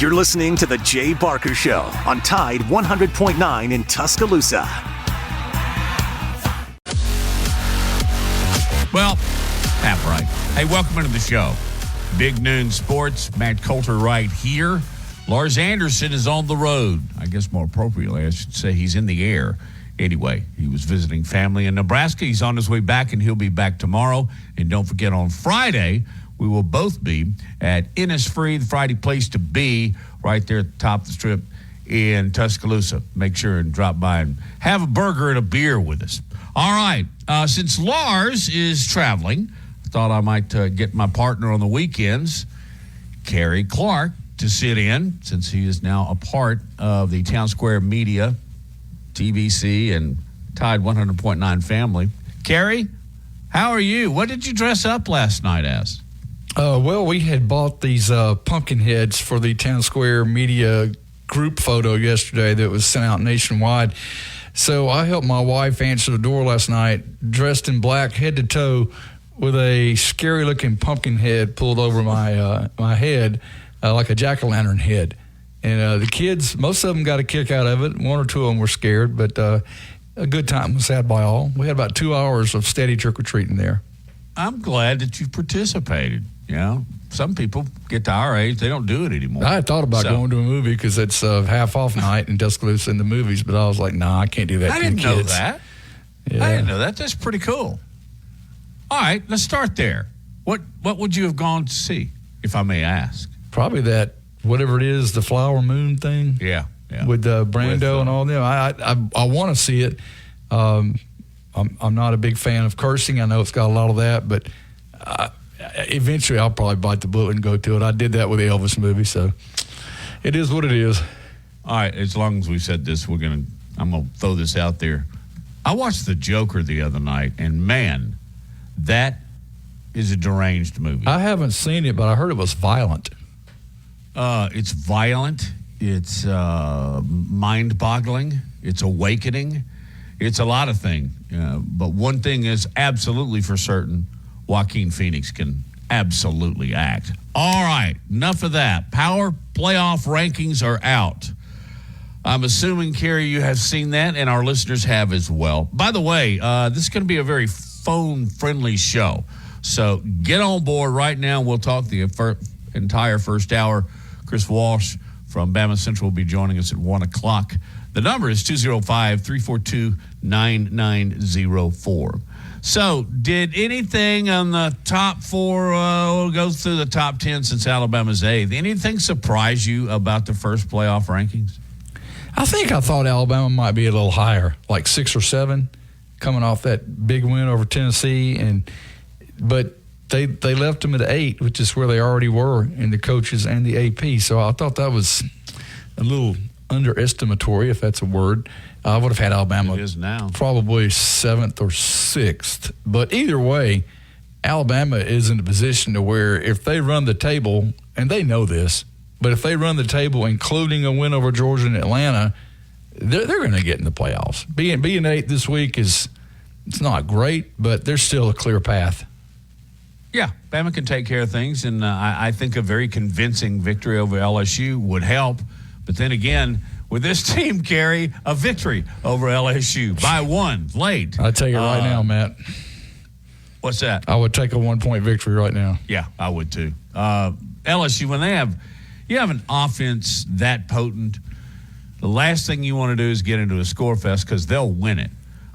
You're listening to The Jay Barker Show on Tide 100.9 in Tuscaloosa. Well, half right. Hey, welcome into the show. Big Noon Sports, Matt Coulter right here. Lars Anderson is on the road. I guess more appropriately, I should say he's in the air. Anyway, he was visiting family in Nebraska. He's on his way back, and he'll be back tomorrow. And don't forget, on Friday, we will both be at Innisfree, the Friday place to be, right there at the top of the strip in Tuscaloosa. Make sure and drop by and have a burger and a beer with us. All right. Since Lars is traveling, I thought I might get my partner on the weekends, Kerry Clark, to sit in, since he is now a part of the Town Square Media, TVC, and Tide 100.9 family. Kerry, how are you? What did you dress up last night as? Well, we had bought these pumpkin heads for the Town Square Media group photo yesterday that was sent out nationwide. So I helped my wife answer the door last night, dressed in black head to toe, with a scary-looking pumpkin head pulled over my my head, like a jack-o'-lantern head. And the kids, most of them got a kick out of it. One or two of them were scared, but a good time was had by all. We had about 2 hours of steady trick-or-treating there. I'm glad that you participated. You know, some people get to our age, they don't do it anymore. I had thought about going to a movie because it's half off night in Tuscaloosa in the movies, but I was like, nah, I can't do that. I didn't know that. Yeah. I didn't know that. That's pretty cool. All right, let's start there. What would you have gone to see, if I may ask? Probably that, whatever it is, the Flower Moon thing. Yeah. With Brando and all them. I want to see it. I'm not a big fan of cursing. I know it's got a lot of that, but eventually I'll probably bite the bullet and go to it. I did that with the Elvis movie, so it is what it is. All right, as long as we said this, I'm gonna throw this out there. I watched The Joker the other night, and man, that is a deranged movie. I haven't seen it, but I heard it was violent. It's violent. It's mind-boggling. It's awakening. It's a lot of things. But one thing is absolutely for certain: Joaquin Phoenix can absolutely act. All right, enough of that. Power playoff rankings are out. I'm assuming, Kerry, you have seen that, and our listeners have as well. By the way, this is going to be a very phone-friendly show. So get on board right now. We'll talk the entire first hour. Chris Walsh from Bama Central will be joining us at 1 o'clock. The number is 205-342-9904. So did anything on the top four, we'll go through the top 10 since Alabama's eighth, anything surprise you about the first playoff rankings? I thought Alabama might be a little higher, like 6 or 7, coming off that big win over Tennessee, but they left them at 8, which is where they already were in the coaches and the AP. So I thought that was a little underestimatory, if that's a word. I would have had Alabama probably 7th or 6th. But either way, Alabama is in a position to where if they run the table, and they know this, but if they run the table, including a win over Georgia and Atlanta, they're going to get in the playoffs. Being 8th this week it's not great, but there's still a clear path. Yeah, Bama can take care of things, and I think a very convincing victory over LSU would help. But then again, with this team, Kerry, a victory over LSU by 1 late. I'll tell you right now, Matt. What's that? I would take a 1-point victory right now. Yeah, I would too. LSU, when you have an offense that potent, the last thing you want to do is get into a score fest because they'll win it.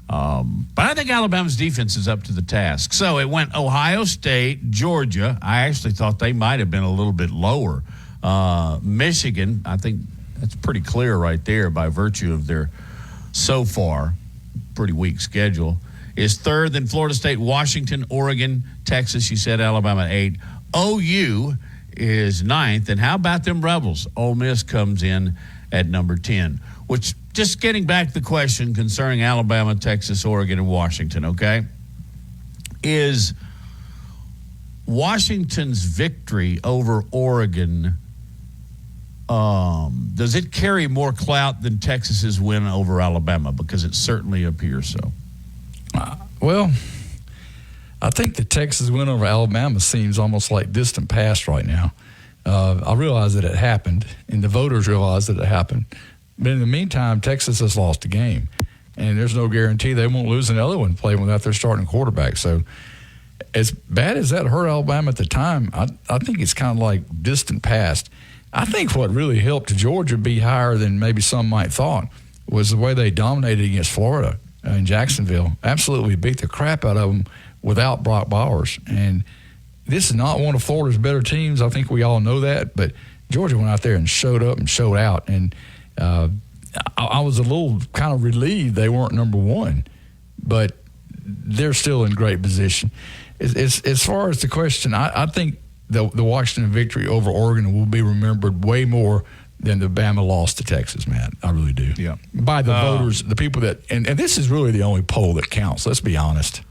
But I think Alabama's defense is up to the task. So it went Ohio State, Georgia. I actually thought they might have been a little bit lower. Michigan, I think that's pretty clear right there by virtue of their so far pretty weak schedule, is 3rd. Then Florida State, Washington, Oregon, Texas. You said Alabama 8. OU is 9th. And how about them Rebels? Ole Miss comes in at number 10, which just getting back to the question concerning Alabama, Texas, Oregon, and Washington, okay, is Washington's victory over Oregon, does it carry more clout than Texas's win over Alabama? Because it certainly appears so. Well, I think the Texas win over Alabama seems almost like distant past right now. I realized that it happened, and the voters realized that it happened. But in the meantime, Texas has lost a game, and there's no guarantee they won't lose another one playing without their starting quarterback. So as bad as that hurt Alabama at the time, I think it's kind of like distant past. I think what really helped Georgia be higher than maybe some might thought was the way they dominated against Florida in Jacksonville. Absolutely beat the crap out of them without Brock Bowers. And this is not one of Florida's better teams. I think we all know that. But Georgia went out there and showed up and showed out. And I was a little kind of relieved they weren't number one. But they're still in great position. As far as the question, I think the Washington victory over Oregon will be remembered way more than the Bama loss to Texas, man. I really do. Yeah. By the voters, the people that – and this is really the only poll that counts. Let's be honest.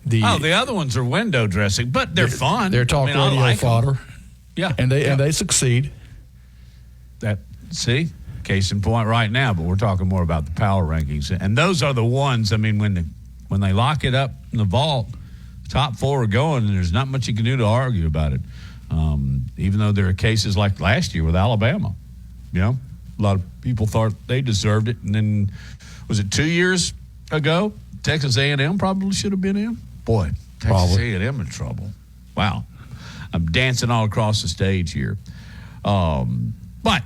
The other ones are window dressing, but they're fun. They're talk radio like fodder. them. Yeah. And they succeed. See? Case in point right now, but we're talking more about the power rankings. And those are the ones, I mean, when they lock it up in the vault, top four are going, and there's not much you can do to argue about it. Even though there are cases like last year with Alabama. You know, a lot of people thought they deserved it. And then, was it 2 years ago? Texas A&M probably should have been in. Boy, Texas A&M in trouble. Wow. I'm dancing all across the stage here. But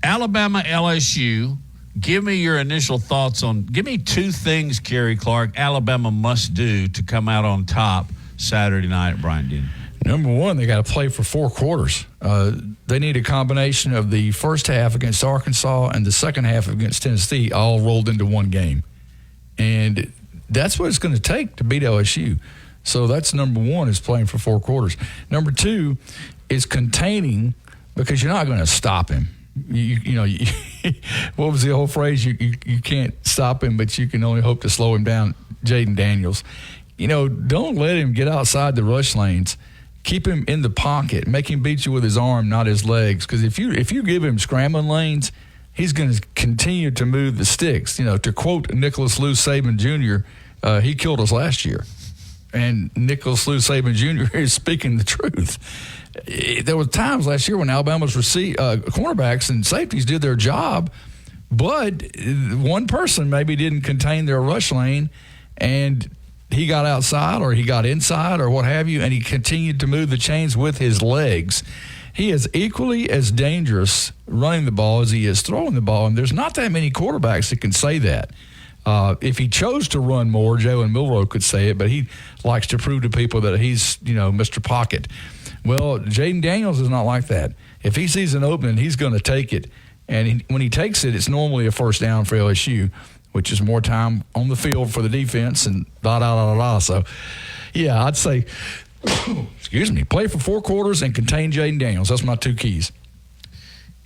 Alabama, LSU, give me your initial thoughts give me two things, Kerry Clark, Alabama must do to come out on top Saturday night at Bryant-Denny. Number one, they got to play for 4 quarters. They need a combination of the first half against Arkansas and the second half against Tennessee all rolled into one game. And that's what it's going to take to beat LSU. So that's number one, is playing for 4 quarters. Number two is containing, because you're not going to stop him. You know, what was the old phrase? You can't stop him, but you can only hope to slow him down. Jaden Daniels. You know, don't let him get outside the rush lanes. Keep him in the pocket. Make him beat you with his arm, not his legs. Because if you give him scrambling lanes, he's going to continue to move the sticks. You know, to quote Nicholas Lou Saban Jr., he killed us last year. And Nicholas Lou Saban Jr. is speaking the truth. There were times last year when Alabama's cornerbacks and safeties did their job, but one person maybe didn't contain their rush lane, and he got outside or he got inside or what have you, and he continued to move the chains with his legs. He is equally as dangerous running the ball as he is throwing the ball, and there's not that many quarterbacks that can say that. If he chose to run more, Jalen Milroe could say it, but he likes to prove to people that he's, Mr. Pocket. Well, Jaden Daniels is not like that. If he sees an opening, he's going to take it. And when he takes it, it's normally a first down for LSU, which is more time on the field for the defense and da-da-da-da-da. So, yeah, I'd say, play for 4 quarters and contain Jaden Daniels. That's my 2 keys.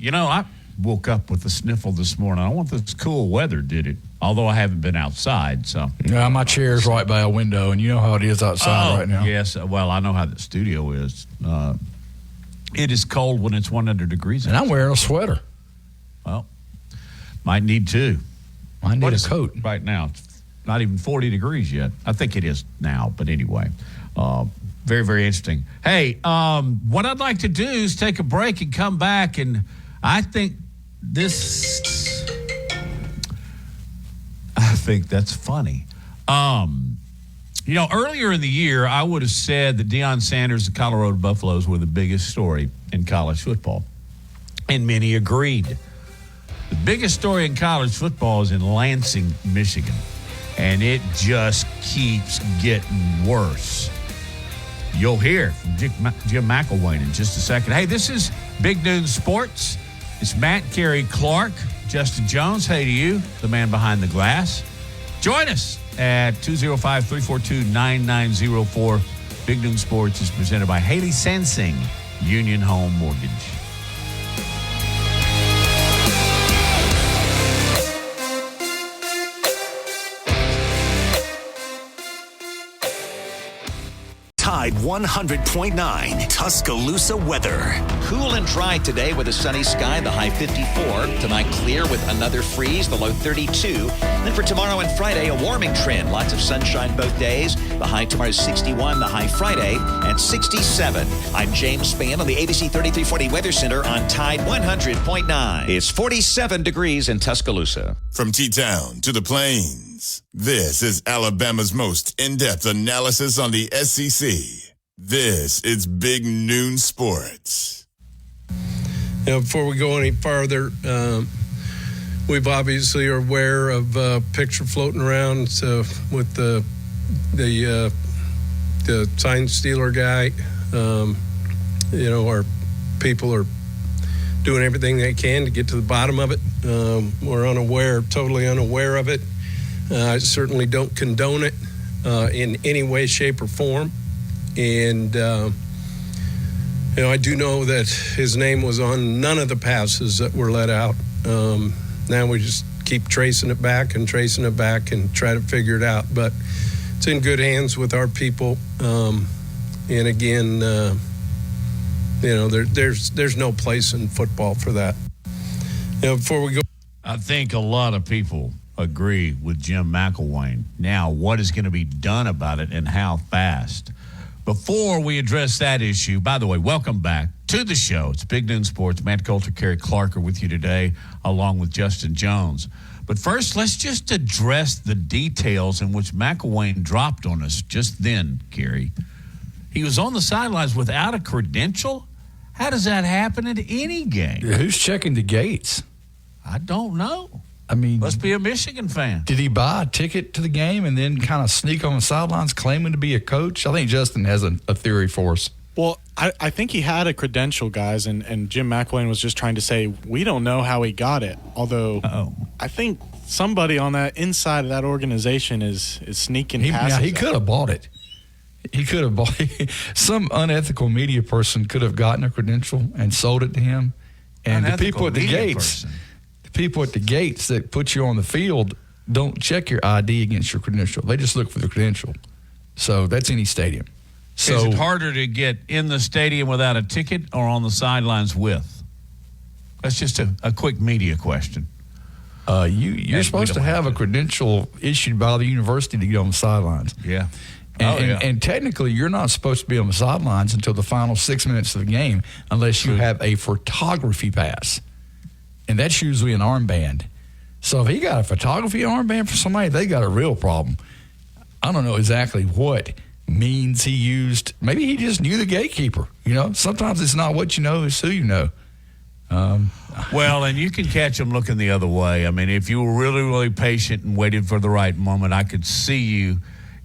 I woke up with a sniffle this morning. I don't want this cool weather, did it? Although I haven't been outside, so. Yeah, my chair's right by a window, and you know how it is outside right now. Yes, well, I know how the studio is. It is cold when it's 100 degrees. And I'm wearing a sweater. Well, might need to. I need a coat. Right now, it's not even 40 degrees yet. I think it is now, but anyway. Very, very interesting. Hey, what I'd like to do is take a break and come back, and I think that's funny. Earlier in the year, I would have said that Deion Sanders and Colorado Buffaloes were the biggest story in college football, and many agreed. The biggest story in college football is in Lansing, Michigan, and it just keeps getting worse. You'll hear from Jim McElwain in just a second. Hey, this is Big Noon Sports. It's Matt, Kerry Clark, Justin Jones. Hey to you, the man behind the glass. Join us at 205-342-9904. Big Noon Sports is presented by Haley Sansing, Union Home Mortgage. Tide 100.9 Tuscaloosa weather. Cool and dry today with a sunny sky, the high 54. Tonight clear with another freeze, the low 32. Then for tomorrow and Friday, a warming trend. Lots of sunshine both days. The high tomorrow is 61, the high Friday at 67. I'm James Spann on the ABC 3340 Weather Center on Tide 100.9. It's 47 degrees in Tuscaloosa. From T-Town to the Plains, this is Alabama's most in-depth analysis on the SEC. This is Big Noon Sports. Now, before we go any farther, we've obviously are aware of a picture floating around with the sign stealer guy. Our people are doing everything they can to get to the bottom of it. We're totally unaware of it. I certainly don't condone it in any way, shape, or form. And, I do know that his name was on none of the passes that were let out. Now we just keep tracing it back and try to figure it out. But it's in good hands with our people. And again, there's no place in football for that. Before we go, I think a lot of people agree with Jim McElwain. Now, what is going to be done about it and how fast? Before we address that issue, by the way, welcome back to the show. It's Big Noon Sports. Matt Coulter, Kerry Clark are with you today, along with Justin Jones. But first, let's just address the details in which McElwain dropped on us just then, Kerry. He was on the sidelines without a credential? How does that happen at any game? Who's checking the gates? I don't know. I mean, must be a Michigan fan. Did he buy a ticket to the game and then kind of sneak on the sidelines claiming to be a coach? I think Justin has a theory for us. Well, I think he had a credential, guys, and Jim McElwain was just trying to say, we don't know how he got it. Although I think somebody on that inside of that organization is sneaking passes. He could have bought it. He could have bought it. Some unethical media person could have gotten a credential and sold it to him. And the people at the gates, that put you on the field don't check your ID against your credential. They just look for the credential. So that's any stadium. So, is it harder to get in the stadium without a ticket or on the sidelines with? That's just a quick media question. You're supposed to have a credential issued by the university to get on the sidelines. Yeah. And technically, you're not supposed to be on the sidelines until the final 6 minutes of the game unless you have a photography pass. And that's usually an armband. So if he got a photography armband for somebody, they got a real problem. I don't know exactly what means he used. Maybe he just knew the gatekeeper. Sometimes it's not what you know, it's who you know. Well, and you can catch them looking the other way. I mean, if you were really, really patient and waited for the right moment, I could see you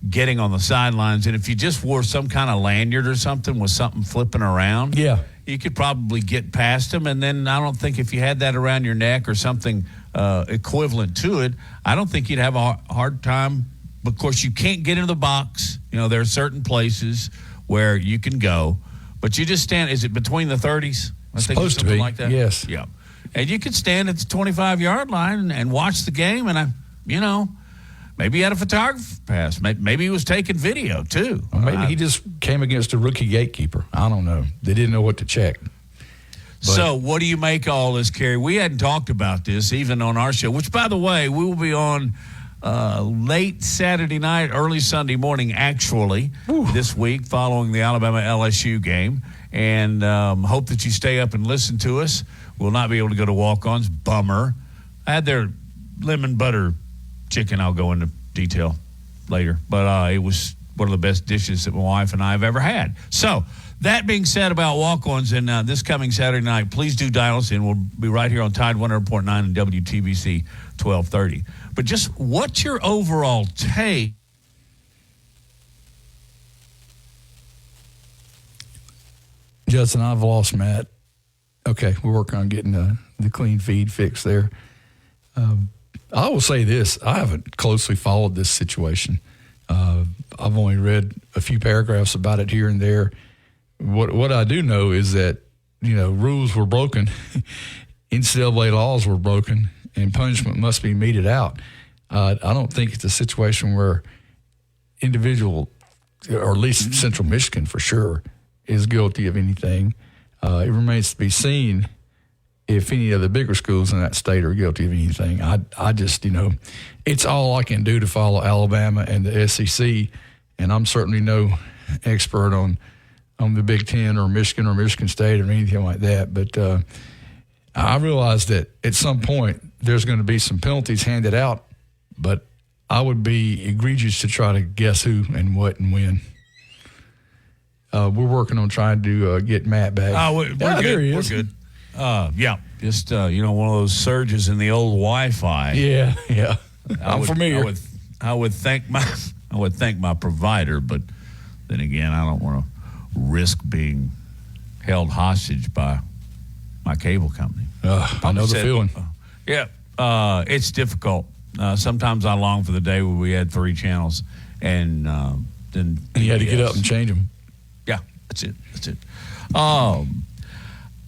getting on the sidelines. And if you just wore some kind of lanyard or something with something flipping around, you could probably get past them. And then I don't think if you had that around your neck or something equivalent to it, I don't think you'd have a hard time. Of course, you can't get into the box. There are certain places where you can go, but you just stand. Is it between the 30s? I think supposed to be like that. Yes. Yeah, and you could stand at the 25-yard line and watch the game. And maybe he had a photography pass. Maybe he was taking video too. Or maybe he just came against a rookie gatekeeper. I don't know. They didn't know what to check. So what do you make of all this, Kerry? We hadn't talked about this even on our show, which, by the way, we will be on late Saturday night, early Sunday morning, actually, this week following the Alabama-LSU game. And hope that you stay up and listen to us. We'll not be able to go to walk-ons. Bummer. I had their lemon butter chicken. I'll go into detail later. But it was one of the best dishes that my wife and I have ever had. So that being said about walk-ons and this coming Saturday night, please do dial us in. We'll be right here on Tide 100.9 and WTBC 1230. But just what's your overall take? Justin, I've lost Matt. Okay, we're working on getting the clean feed fixed there. I will say this. I haven't closely followed this situation. I've only read a few paragraphs about it here and there. What I do know is that, rules were broken, NCAA laws were broken, and punishment must be meted out. I don't think it's a situation where individual or at least Central Michigan for sure, is guilty of anything. It remains to be seen if any of the bigger schools in that state are guilty of anything. I just, it's all I can do to follow Alabama and the SEC, and I'm certainly no expert on the Big Ten or Michigan State or anything like that. But I realize that at some point there's going to be some penalties handed out, but I would be egregious to try to guess who and what and when. We're working on trying to get Matt back. Oh, we're good. There he is. We're good. Just one of those surges in the old Wi-Fi. Yeah. I'm familiar. I would thank my provider, but then again, I don't want to risk being held hostage by my cable company. I know the feeling. It's difficult. Sometimes I long for the day where we had 3 channels, and then you had to get up and change them. Yeah, that's it.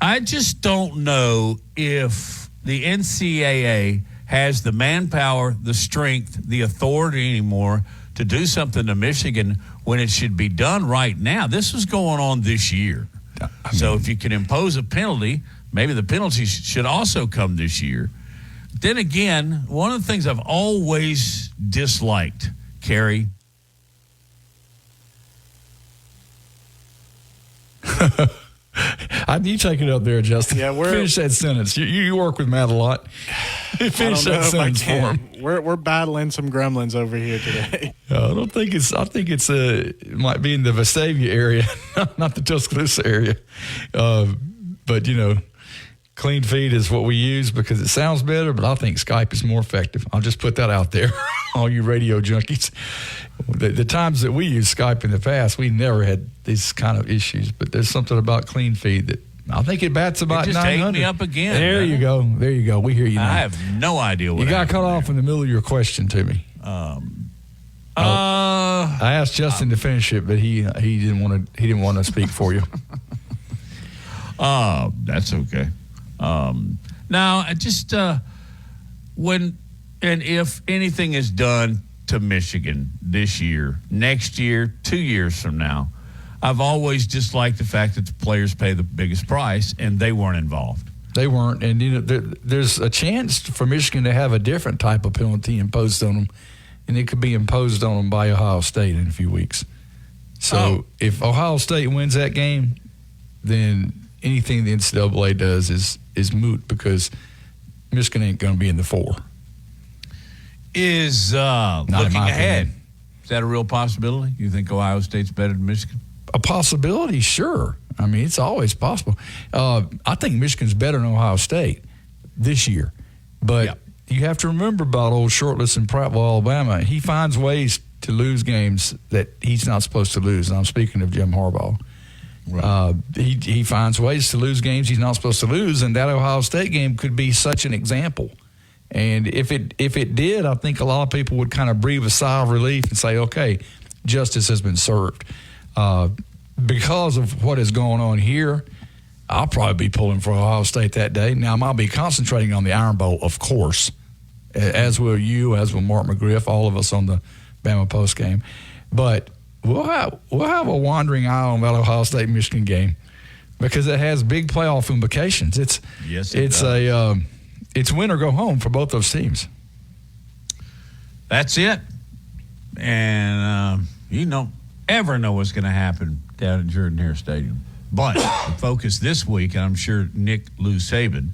I just don't know if the NCAA has the manpower, the strength, the authority anymore to do something to Michigan when it should be done right now. This was going on this year. So if you can impose a penalty, maybe the penalty should also come this year. Then again, one of the things I've always disliked, Kerry. You take it up there, Justin. Yeah, finish that sentence. You work with Matt a lot. Finish that sentence for him. We're battling some gremlins over here today. I think it's it might be in the Vestavia area, not the Tuscaloosa area. But clean feed is what we use because it sounds better, but I think Skype is more effective. I'll just put that out there, all you radio junkies. The times that we used Skype in the past, we never had these kind of issues, but there's something about clean feed that I think it bats about 900. It just ate me up again. There you go. We hear you now. I have no idea what you got cut off in the middle of your question to me. I asked Justin to finish it, but he didn't want to speak for you. That's okay. Now, just when and if anything is done to Michigan this year, next year, 2 years from now, I've always disliked the fact that the players pay the biggest price, and they weren't involved. They weren't, and there's a chance for Michigan to have a different type of penalty imposed on them, and it could be imposed on them by Ohio State in a few weeks. So if Ohio State wins that game, then anything the NCAA does is moot because Michigan ain't going to be in the 4. Is looking ahead, is that a real possibility? You think Ohio State's better than Michigan? A possibility, sure. I mean, it's always possible. I think Michigan's better than Ohio State this year. But you have to remember about old Shortless in Prattville, Alabama. He finds ways to lose games that he's not supposed to lose. And I'm speaking of Jim Harbaugh. Right. He finds ways to lose games he's not supposed to lose, and that Ohio State game could be such an example. And if it did, I think a lot of people would kind of breathe a sigh of relief and say, okay, justice has been served. Because of what is going on here, I'll probably be pulling for Ohio State that day. Now, I might be concentrating on the Iron Bowl, of course, as will you, as will Mark McGriff, all of us on the Bama post game. But we'll have a wandering eye on that Ohio State-Michigan game because it has big playoff implications. It's win or go home for both those teams. That's it. And you don't ever know what's going to happen down at Jordan-Hare Stadium. But the focus this week, and I'm sure Nick Lou Saban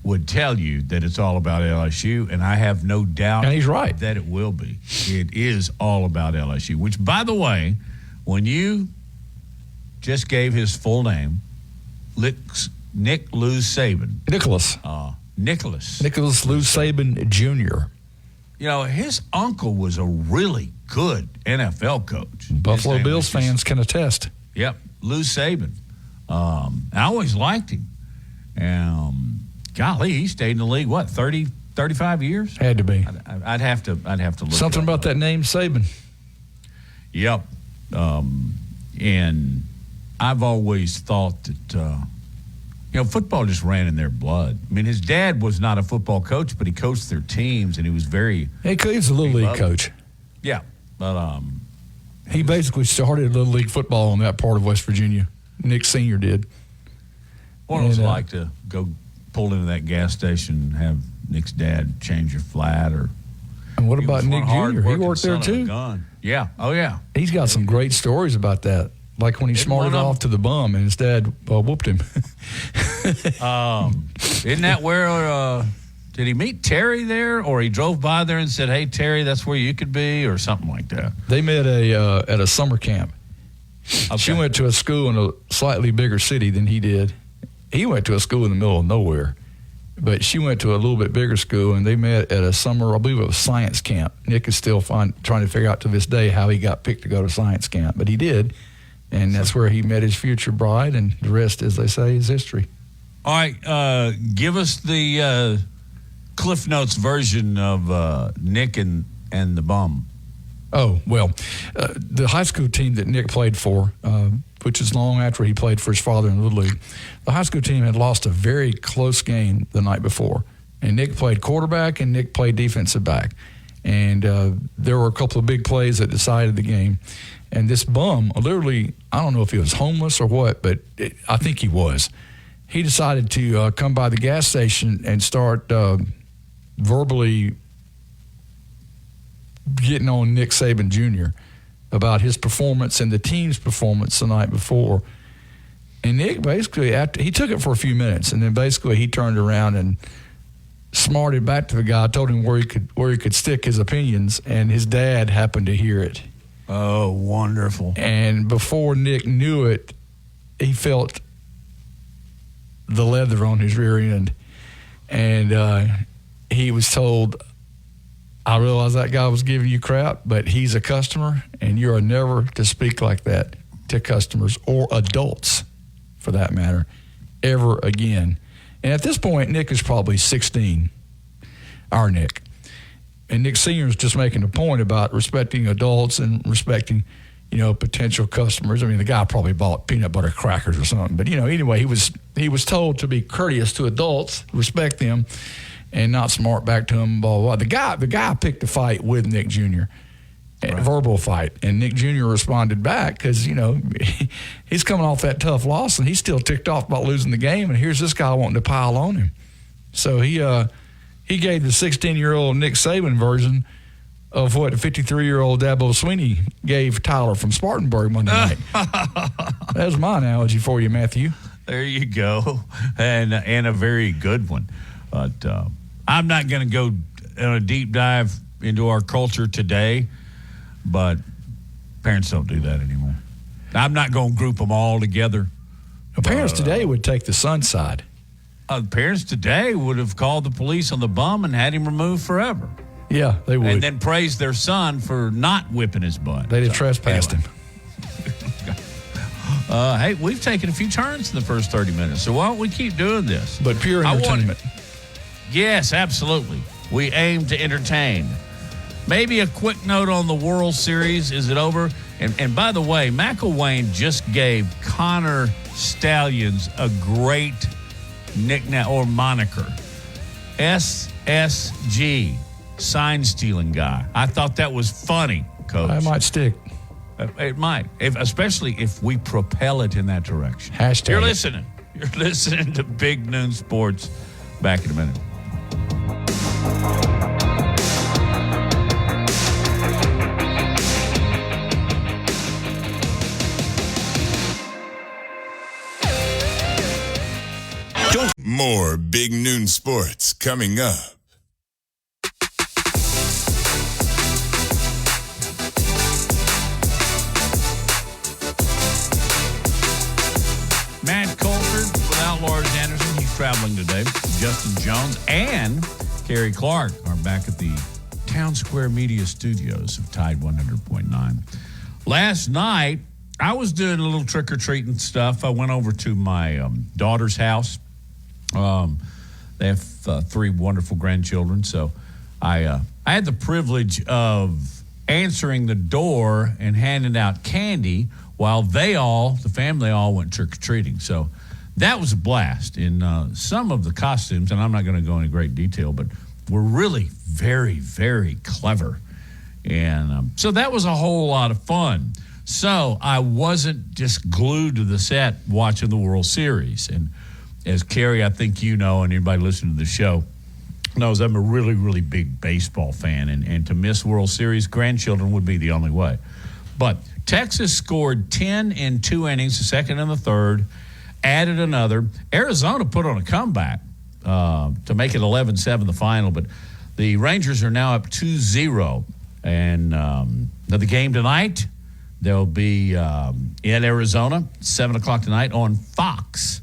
would tell you that it's all about LSU, and I have no doubt and he's right. that it will be. It is all about LSU, which, by the way, when you just gave his full name, Nick Lou Saban. Nicholas Lou Saban Jr. His uncle was a really good NFL coach. Buffalo Bills fans can attest. Yep, Lou Saban. I always liked him. Golly, he stayed in the league, 30, 35 years? Had to be. I'd have to look. Something about that name, Saban. Yep. And I've always thought that, football just ran in their blood. I mean, his dad was not a football coach, but he coached their teams, and he was very... He was a little league coach. Yeah. But He basically started Little League football in that part of West Virginia. Nick Sr. did. What was it like to go pull into that gas station and have Nick's dad change your flat? And what about Nick Jr.? He worked there too. Yeah. Oh, yeah. He's got some great stories about that. Like when he smarted off to the bum and his dad whooped him. Isn't that where did he meet Terry there, or he drove by there and said, "Hey, Terry, that's where you could be," or something like that? They met at a summer camp. Okay. She went to a school in a slightly bigger city than he did. He went to a school in the middle of nowhere, but she went to a little bit bigger school, and they met at a summer, I believe it was science camp. Nick is still trying to figure out to this day how he got picked to go to science camp, but he did, and that's where he met his future bride, and the rest, as they say, is history. All right, give us the Cliff Notes version of Nick and the bum. Oh, well, the high school team that Nick played for, which is long after he played for his father in Little League, the high school team had lost a very close game the night before. And Nick played quarterback and Nick played defensive back. And there were a couple of big plays that decided the game. And this bum, literally, I don't know if he was homeless or what, but I think he was. He decided to come by the gas station and start verbally getting on Nick Saban Jr. about his performance and the team's performance the night before. And Nick basically, after he took it for a few minutes, and then basically he turned around and smarted back to the guy, told him where he could stick his opinions, and his dad happened to hear it. Oh, wonderful. And before Nick knew it, he felt the leather on his rear end. And he was told, "I realize that guy was giving you crap, but he's a customer, and you are never to speak like that to customers or adults, for that matter, ever again." And at this point, Nick is probably 16, our Nick. And Nick Sr. is just making a point about respecting adults and respecting, potential customers. I mean, the guy probably bought peanut butter crackers or something. But, anyway, he was told to be courteous to adults, respect them, and not smart back to him, blah, blah, blah. The guy picked a fight with Nick Jr., a verbal fight, and Nick Jr. responded back because, he's coming off that tough loss, and he's still ticked off about losing the game, and here's this guy wanting to pile on him. So he gave the 16-year-old Nick Saban version of what the 53-year-old Dabo Swinney gave Tyler from Spartanburg Monday night. That's my analogy for you, Matthew. There you go, and a very good one. But I'm not going to go on a deep dive into our culture today, but parents don't do that anymore. I'm not going to group them all together. Parents today would take the son's side. Parents today would have called the police on the bum and had him removed forever. Yeah, they would. And then praised their son for not whipping his butt. They'd have trespassed him. Hey, we've taken a few turns in the first 30 minutes, so why don't we keep doing this? But pure entertainment. Yes, absolutely. We aim to entertain. Maybe a quick note on the World Series. Is it over? And by the way, McElwain just gave Connor Stallions a great nickname or moniker. SSG, sign stealing guy. I thought that was funny, Coach. I might stick. It might, especially if we propel it in that direction. Hashtag. You're listening to Big Noon Sports. Back in a minute. More Big Noon Sports coming up. Matt Coulter without Lars Anderson. He's traveling today. Justin Jones and Kerry Clark are back at the Town Square Media Studios of Tide 100.9. Last night, I was doing a little trick-or-treating stuff. I went over to my daughter's house. They have 3 wonderful grandchildren, so I had the privilege of answering the door and handing out candy while the family all went trick-or-treating. So that was a blast. In some of the costumes, and I'm not going to go into great detail, but were really very, very clever And so that was a whole lot of fun. So I wasn't just glued to the set watching the World Series. And as Kerry, I think you know, and everybody listening to the show knows, I'm a really, really big baseball fan. And to miss World Series, grandchildren would be the only way. But Texas scored 10 in 2 innings, the second and the third, added another. Arizona put on a comeback to make it 11-7 the final. But the Rangers are now up 2-0. And the game tonight, they'll be in Arizona, 7 o'clock tonight on Fox.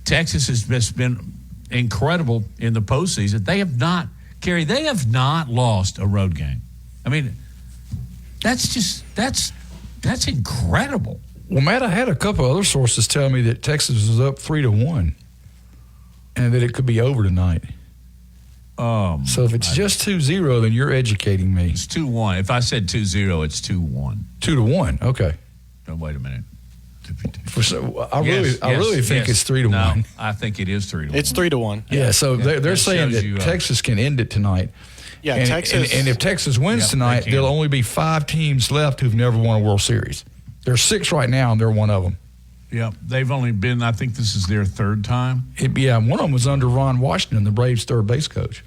Texas has just been incredible in the postseason. They have not, Kerry, they have not lost a road game. I mean, that's incredible. Well, Matt, I had a couple other sources tell me that Texas was up 3-1 and that it could be over tonight. So if it's just 2-0, then you're educating me. It's 2-1. If I said 2-0, it's 2-1. 2-1. Okay. No, wait a minute. I really think it's 3-1. No, I think it is 3-1. It's 3-1. Yeah. So they're saying that you, Texas can end it tonight. Yeah, and, Texas. And if Texas wins tonight, there'll only be 5 teams left who've never won a World Series. There's 6 right now, and they're one of them. Yeah, they've only been, I think this is their 3rd time. One of them was under Ron Washington, the Braves' third base coach.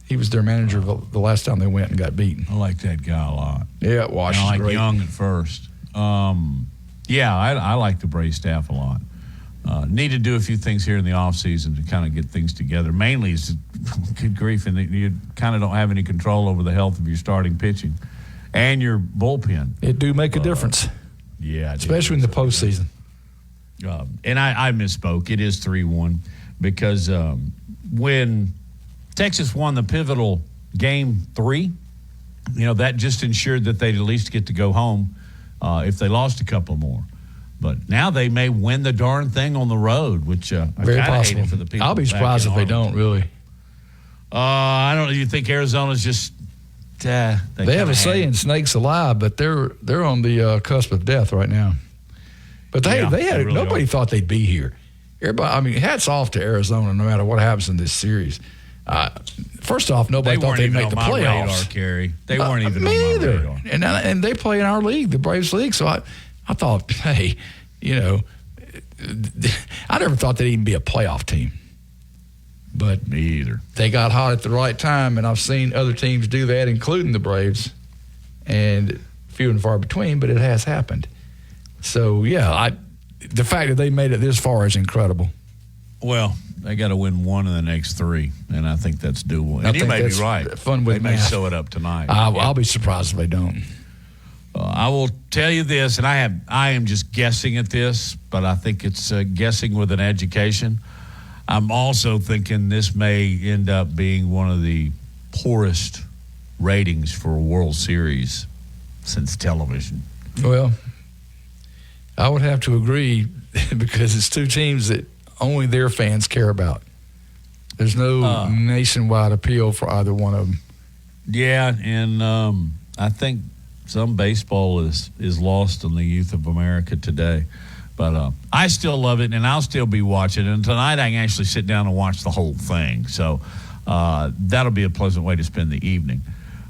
He was their manager the last time they went and got beaten. I like that guy a lot. Yeah, Washington. I like Young at first. I like the Braves staff a lot. Need to do a few things here in the offseason to kind of get things together. Mainly is, good grief, and you kind of don't have any control over the health of your starting pitching and your bullpen. It do make a difference. Yeah. Especially in the postseason. And I misspoke. It is 3-1 because when Texas won the pivotal Game 3, that just ensured that they'd at least get to go home if they lost a couple more. But now they may win the darn thing on the road, which I very kind of possible. hate it for the people. I'll be surprised if they don't, really. I don't know. You think Arizona's just they have a saying, snakes alive, but they're on the cusp of death right now. But they really nobody thought they'd be here. Everybody, I mean, hats off to Arizona no matter what happens in this series. First off, nobody thought they'd make the playoffs. Radar, Kerry. They weren't even me on my either. radar. And they play in our league, the Braves League. So I thought, hey, I never thought they'd even be a playoff team. But me either. They got hot at the right time, and I've seen other teams do that, including the Braves, and few and far between, but it has happened. So, the fact that they made it this far is incredible. Well, they got to win 1 of the next 3, and I think that's doable. And you may be right. Fun with they may sew it up tonight. I'll be surprised if they don't. I will tell you this, and I am just guessing at this, but I think it's guessing with an education. I'm also thinking this may end up being one of the poorest ratings for a World Series since television. Well, I would have to agree because it's 2 teams that only their fans care about. There's no nationwide appeal for either one of them. Yeah, and I think some baseball is lost in the youth of America today. But I still love it, and I'll still be watching. And tonight I can actually sit down and watch the whole thing. So that'll be a pleasant way to spend the evening.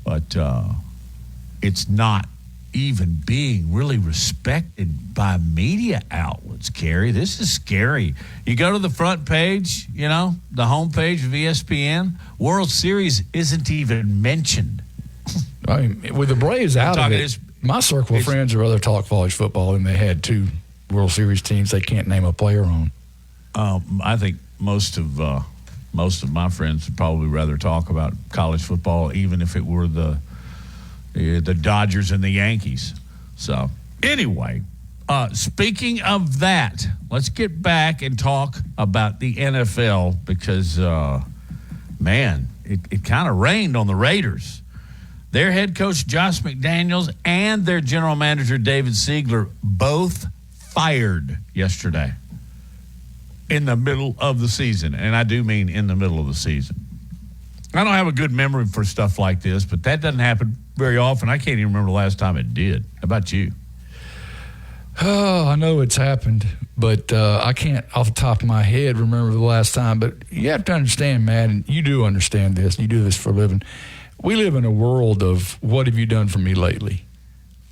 But it's not even being really respected by media outlets, Kerry. This is scary. You go to the front page, the home page of ESPN, World Series isn't even mentioned. I mean, with the Braves out of it, my circle of friends would rather talk college football than they had 2 World Series teams they can't name a player on. I think most of my friends would probably rather talk about college football, even if it were the Dodgers and the Yankees. So anyway, speaking of that, let's get back and talk about the NFL because, it kind of rained on the Raiders. Their head coach, Josh McDaniels, and their general manager, David Siegler, both fired yesterday in the middle of the season. And I do mean in the middle of the season. I don't have a good memory for stuff like this, but that doesn't happen very often. I can't even remember the last time it did. How about you? Oh, I know it's happened, but I can't off the top of my head remember the last time. But you have to understand, Matt, and you do understand this. You do this for a living. we live in a world of what have you done for me lately?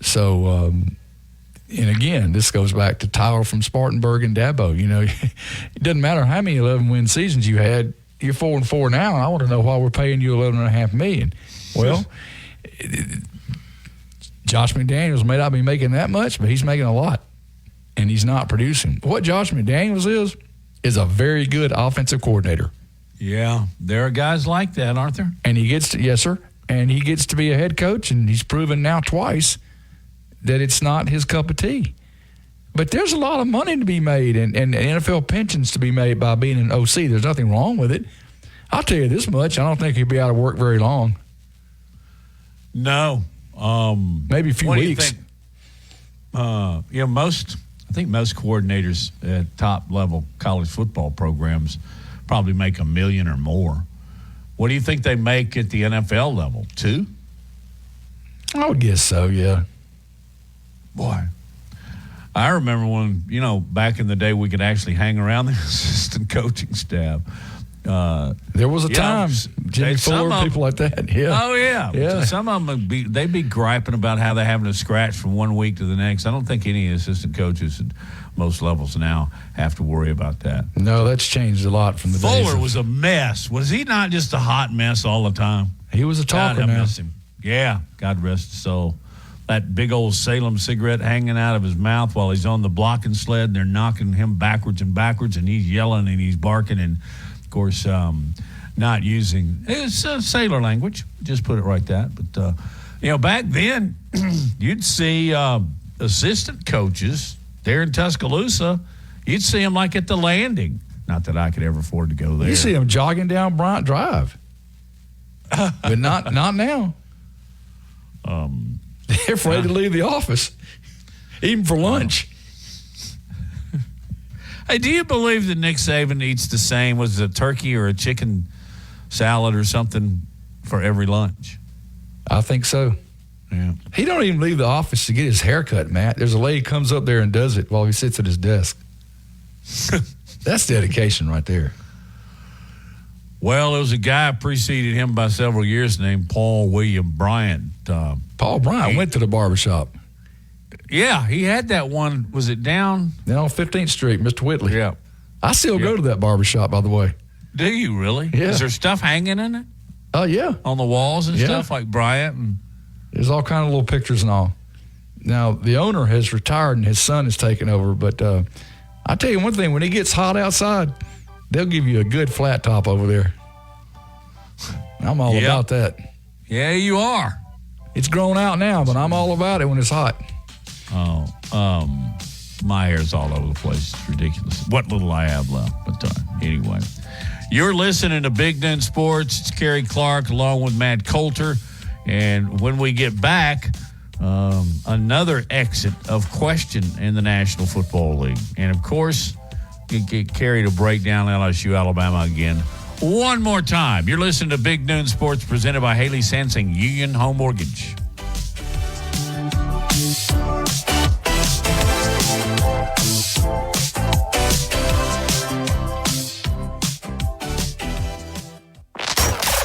So, and again, this goes back to Tyler from Spartanburg and Dabo. You know, it doesn't matter how many 11-win seasons you had. You're 4-4 now, and I want to know why we're paying you $11.5 million. Well, Josh McDaniels may not be making that much, but he's making a lot, and he's not producing. What Josh McDaniels is a very good offensive coordinator. Yeah, there are guys like that, aren't there? And he gets to, yes, sir, and he gets to be a head coach, and he's proven now twice that it's not his cup of tea. But there's a lot of money to be made and NFL pensions to be made by being an OC. There's nothing wrong with it. I'll tell you this much. I don't think he'll be out of work very long. No. Maybe a few what weeks. Do you think? I think most coordinators at top-level college football programs probably make $1 million or more. What do you think they make at the NFL level? 2? I would guess so, yeah. Boy, I remember when, back in the day we could actually hang around the assistant coaching staff. There was a time, Jimmy Fuller, people like that. Yeah. Oh, yeah. Yeah. Some of them, they'd be griping about how they're having to scratch from one week to the next. I don't think any assistant coaches at most levels now have to worry about that. No, that's changed a lot from the days. Fuller was a mess. Was he not just a hot mess all the time? He was a talker God, I now. miss him. Yeah, God rest his soul. That big old Salem cigarette hanging out of his mouth while he's on the blocking sled, and they're knocking him backwards, and he's yelling and he's barking, and, of course, not using – it's sailor language. Just put it right that. But, back then, you'd see assistant coaches there in Tuscaloosa. You'd see them like at the Landing. Not that I could ever afford to go there. You see them jogging down Bryant Drive. But not now. They're afraid to leave the office, even for lunch. Hey, do you believe that Nick Saban eats the same, was it a turkey or a chicken salad or something for every lunch? I think so. Yeah. He don't even leave the office to get his hair cut, Matt. There's a lady comes up there and does it while he sits at his desk. That's dedication right there. Well, there was a guy preceded him by several years named Paul William Bryant. Paul Bryant went to the barbershop. Yeah, he had that one. Was it down? Then on 15th Street, Mr. Whitley. Yeah. I still go to that barbershop, by the way. Do you really? Yeah. Is there stuff hanging in it? Oh, yeah. On the walls and Yeah. stuff like Bryant? And There's all kind of little pictures and all. Now, the owner has retired and his son has taken over, but I tell you one thing, when it gets hot outside, they'll give you a good flat top over there. I'm all about that. Yeah, you are. It's grown out now, but I'm all about it when it's hot. Oh, my hair's all over the place. It's ridiculous. What little I have left. But anyway, you're listening to Big Noon Sports. It's Kerry Clark along with Matt Coulter. And when we get back, another exit of question in the National Football League. And, of course, you get Kerry to break down LSU, Alabama again. One more time. You're listening to Big Noon Sports presented by Haley Sansing, Union Home Mortgage.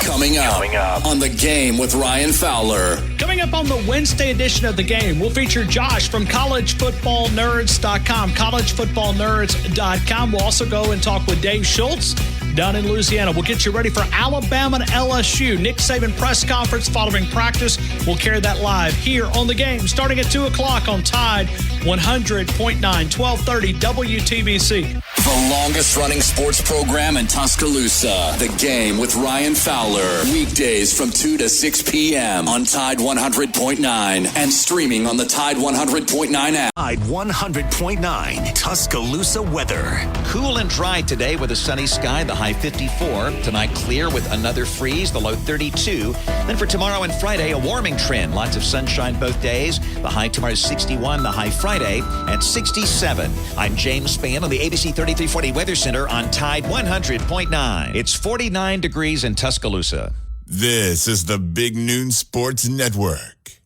Coming up on The Game with Ryan Fowler. Coming up on the Wednesday edition of The Game, we'll feature Josh from collegefootballnerds.com. Collegefootballnerds.com. We'll also go and talk with Dave Schultz down in Louisiana. We'll get you ready for Alabama and LSU. Nick Saban press conference following practice. We'll carry that live here on The Game starting at 2 o'clock on Tide 100.9, 1230 WTBC. The longest running sports program in Tuscaloosa. The Game with Ryan Fowler. Weekdays from 2 to 6 p.m. on Tide 100.9 and streaming on the Tide 100.9 app. Tide 100.9 Tuscaloosa weather. Cool and dry today with a sunny sky, the high 54. Tonight clear with another freeze, the low 32. Then for tomorrow and Friday, a warming trend. Lots of sunshine both days. The high tomorrow is 61, the high Friday at 67. I'm James Spann on the ABC 3340 Weather Center on Tide 100.9. It's 49 degrees in Tuscaloosa. This is the Big Noon Sports Network.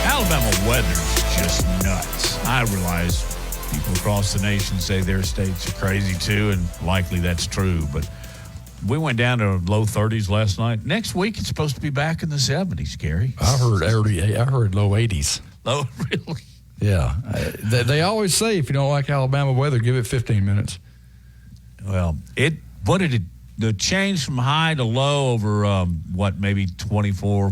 Alabama weather's just nuts. I realize People across the nation say their states are crazy too, and likely that's true. But we went down to low 30s last night. Next week, it's supposed to be back in the 70s, Gary. I heard low 80s. Low, really? Yeah. They always say if you don't like Alabama weather, give it 15 minutes. Well, the change from high to low over, maybe 24,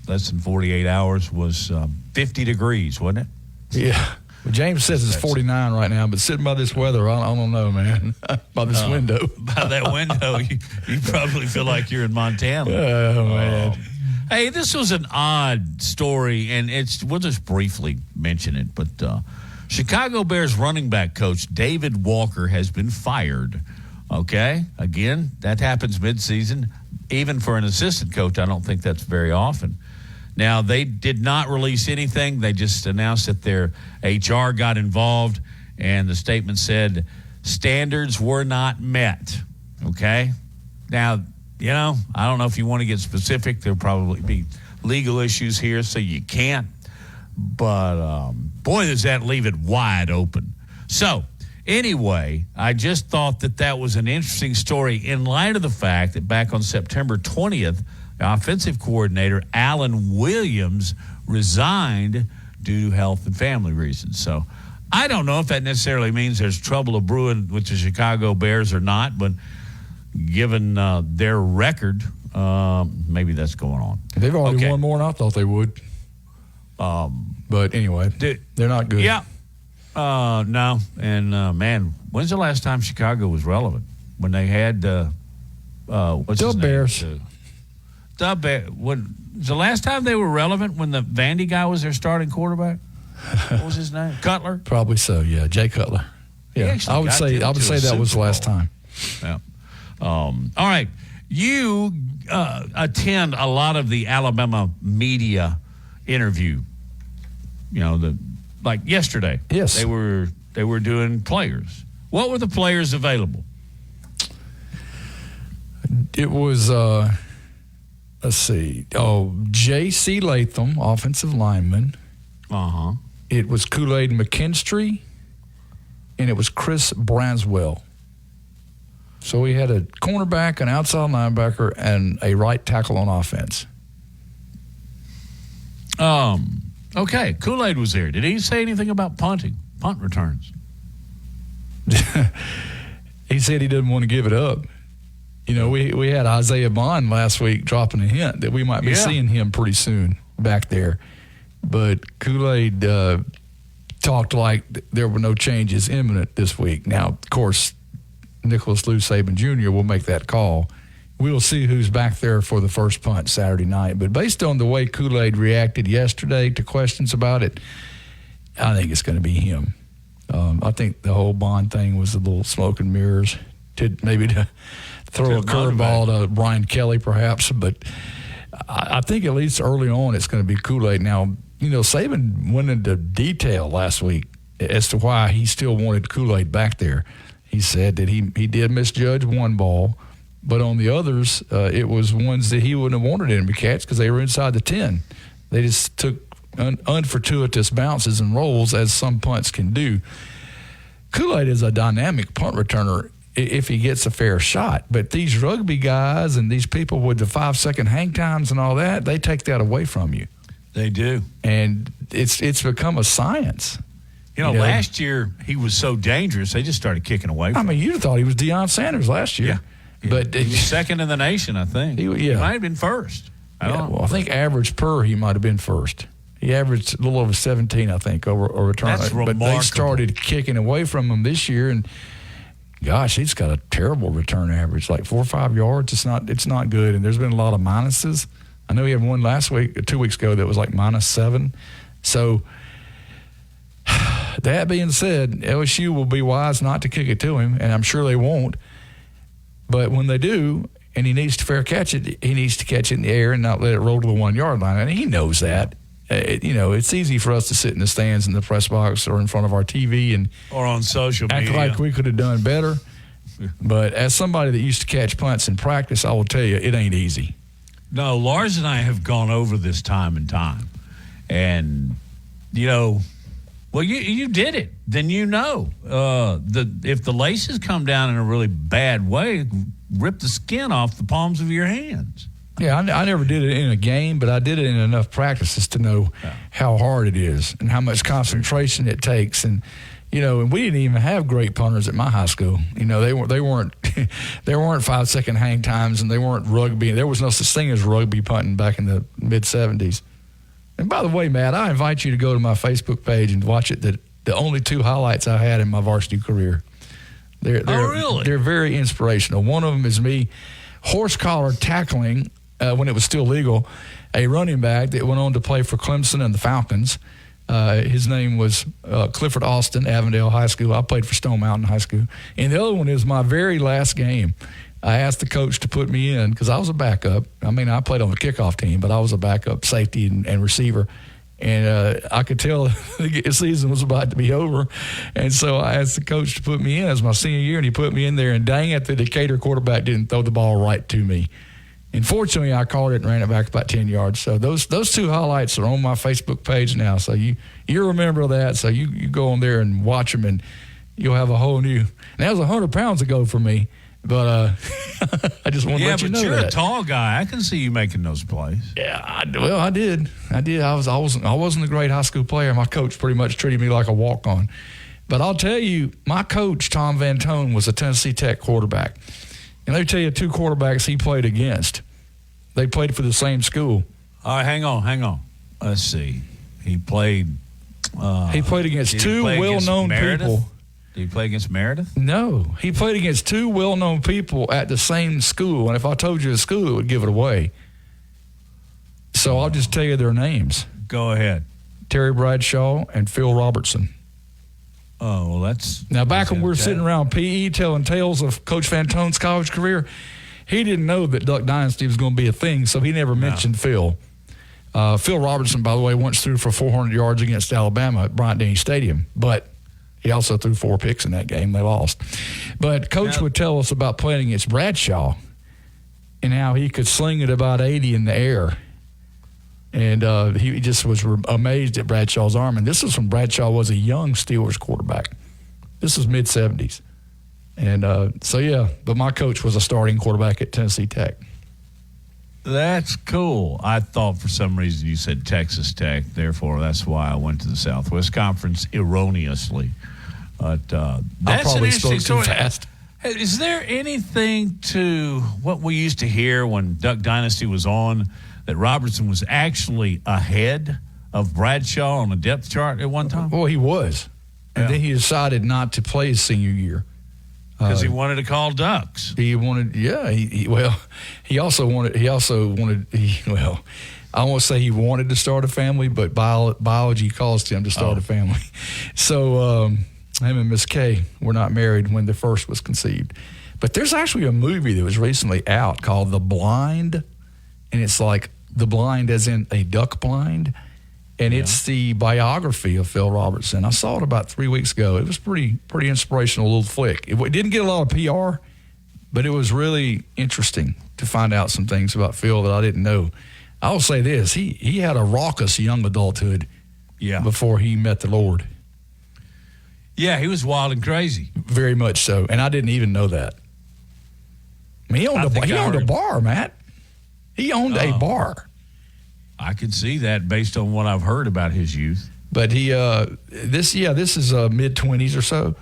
less than 48 hours was 50 degrees, wasn't it? Yeah. Well, James says it's 49 right now, but sitting by this weather, I don't know, man. By this window. By that window, you probably feel like you're in Montana. Oh, man. Hey, this was an odd story, and we'll just briefly mention it. But Chicago Bears running back coach David Walker has been fired. Okay? Again, that happens midseason. Even for an assistant coach, I don't think that's very often. Now, they did not release anything. They just announced that their HR got involved, and the statement said standards were not met. Okay? Now, I don't know if you want to get specific. There'll probably be legal issues here, so you can't. But, boy, does that leave it wide open. So, anyway, I just thought that was an interesting story in light of the fact that back on September 20th, offensive coordinator Alan Williams resigned due to health and family reasons. So I don't know if that necessarily means there's trouble brewing with the Chicago Bears or not, but given their record, maybe that's going on. They've already won more than I thought they would. But anyway, they're not good. Yeah. No. And, man, when's the last time Chicago was relevant? When they had what's his name? Bears. The last time they were relevant when the Vandy guy was their starting quarterback? What was his name? Cutler? Probably so, yeah. Jay Cutler. Yeah, I would say that was the last time. Yeah. All right. You attend a lot of the Alabama media interview. Like yesterday. Yes. They were doing players. What were the players available? It was let's see. J.C. Latham, offensive lineman. Uh-huh. It was Kool-Aid McKinstry, and it was Chris Braswell. So we had a cornerback, an outside linebacker, and a right tackle on offense. Okay, Kool-Aid was there. Did he say anything about punt returns? He said he didn't want to give it up. We had Isaiah Bond last week dropping a hint that we might be seeing him pretty soon back there. But Kool-Aid talked like there were no changes imminent this week. Now, of course, Nicholas Lou Saban Jr. will make that call. We'll see who's back there for the first punt Saturday night. But based on the way Kool-Aid reacted yesterday to questions about it, I think it's going to be him. I think the whole Bond thing was a little smoke and mirrors to throw a curveball to Brian Kelly perhaps. But I think at least early on it's going to be Kool-Aid. Now, Saban went into detail last week as to why he still wanted Kool-Aid back there. He said that he did misjudge one ball, but on the others, it was ones that he wouldn't have wanted him to catch because they were inside the 10. They just took unfortuitous bounces and rolls, as some punts can do. Kool-Aid is a dynamic punt returner if he gets a fair shot. But these rugby guys and these people with the 5-second hang times and all that, they take that away from you. They do. And it's become a science. Last year he was so dangerous, they just started kicking away from him. you thought he was Deion Sanders last year. Yeah. But he was second in the nation, I think. He might have been first. I think average per, he might have been first. He averaged a little over 17, I think, over return. That's remarkable. But they started kicking away from him this year, and gosh, he's got a terrible return average, like 4 or 5 yards. It's not good, and there's been a lot of minuses. I know he had one 2 weeks ago that was like -7. So that being said, LSU will be wise not to kick it to him, and I'm sure they won't. But when they do, and he needs to fair catch it, he needs to catch it in the air and not let it roll to the 1 yard line. And he knows that. It's easy for us to sit in the stands in the press box or in front of our TV or on social media, act like we could have done better. But as somebody that used to catch punts in practice, I will tell you, it ain't easy. No, Lars and I have gone over this time and time. And, Well, you did it. Then if the laces come down in a really bad way, rip the skin off the palms of your hands. Yeah, I never did it in a game, but I did it in enough practices to know how hard it is and how much concentration it takes. And and we didn't even have great punters at my high school. They weren't there weren't 5-second hang times, and they weren't rugby. There was no such thing as rugby punting back in the mid '70s. And by the way, Matt, I invite you to go to my Facebook page and watch it. The only 2 highlights I had in my varsity career. Really? They're very inspirational. One of them is me horse collar tackling when it was still legal a running back that went on to play for Clemson and the Falcons. His name was Clifford Austin, Avondale High School. I played for Stone Mountain High School. And the other one is my very last game. I asked the coach to put me in because I was a backup. I mean, I played on the kickoff team, but I was a backup safety and receiver. And I could tell the season was about to be over. And so I asked the coach to put me in as my senior year, and he put me in there. And dang it, the Decatur quarterback didn't throw the ball right to me. And fortunately, I caught it and ran it back about 10 yards. So those 2 highlights are on my Facebook page now. So you remember that. So you go on there and watch them, and you'll have a whole new – and that was 100 pounds ago for me. But I just want to let you know that. Yeah, but you're a tall guy. I can see you making those plays. Yeah, I did. I wasn't a great high school player. My coach pretty much treated me like a walk-on. But I'll tell you, my coach, Tom Van Tone, was a Tennessee Tech quarterback. And let me tell you 2 quarterbacks he played against. They played for the same school. All right, hang on. Let's see. He played against 2 well-known people. Did he play against Meredith? No. He played against 2 well-known people at the same school. And if I told you the school, it would give it away. So I'll just tell you their names. Go ahead. Terry Bradshaw and Phil Robertson. Oh, well, that's... Now, back when we were sitting around PE telling tales of Coach Fantone's college career, he didn't know that Duck Dynasty was going to be a thing, so he never mentioned Phil. Phil Robertson, by the way, once threw for 400 yards against Alabama at Bryant-Denny Stadium, but he also threw 4 picks in that game. They lost. But Coach would tell us about playing against Bradshaw and how he could sling it about 80 in the air. And he just was amazed at Bradshaw's arm. And this was when Bradshaw was a young Steelers quarterback. This was mid-'70s. And but my coach was a starting quarterback at Tennessee Tech. That's cool. I thought for some reason you said Texas Tech. Therefore, that's why I went to the Southwest Conference erroneously. But that's I probably an spoke interesting too story. fast. Is there anything to what we used to hear when Duck Dynasty was on, that Robertson was actually ahead of Bradshaw on the depth chart at one time? Well, he was. And then he decided not to play his senior year. Because he wanted to call Ducks. He wanted, he also wanted, I won't say he wanted to start a family, but biology caused him to start a family. So him and Miss Kay were not married when the first was conceived. But there's actually a movie that was recently out called The Blind, and it's like The Blind as in a duck blind, and it's the biography of Phil Robertson. I saw it about 3 weeks ago. It was pretty inspirational little flick. It didn't get a lot of PR, but it was really interesting to find out some things about Phil that I didn't know. I'll say this. He had a raucous young adulthood before he met the Lord. Yeah, he was wild and crazy. Very much so, and I didn't even know that. I mean, he owned a bar, Matt. He owned a bar. I can see that based on what I've heard about his youth. But he, this is mid-20s or so.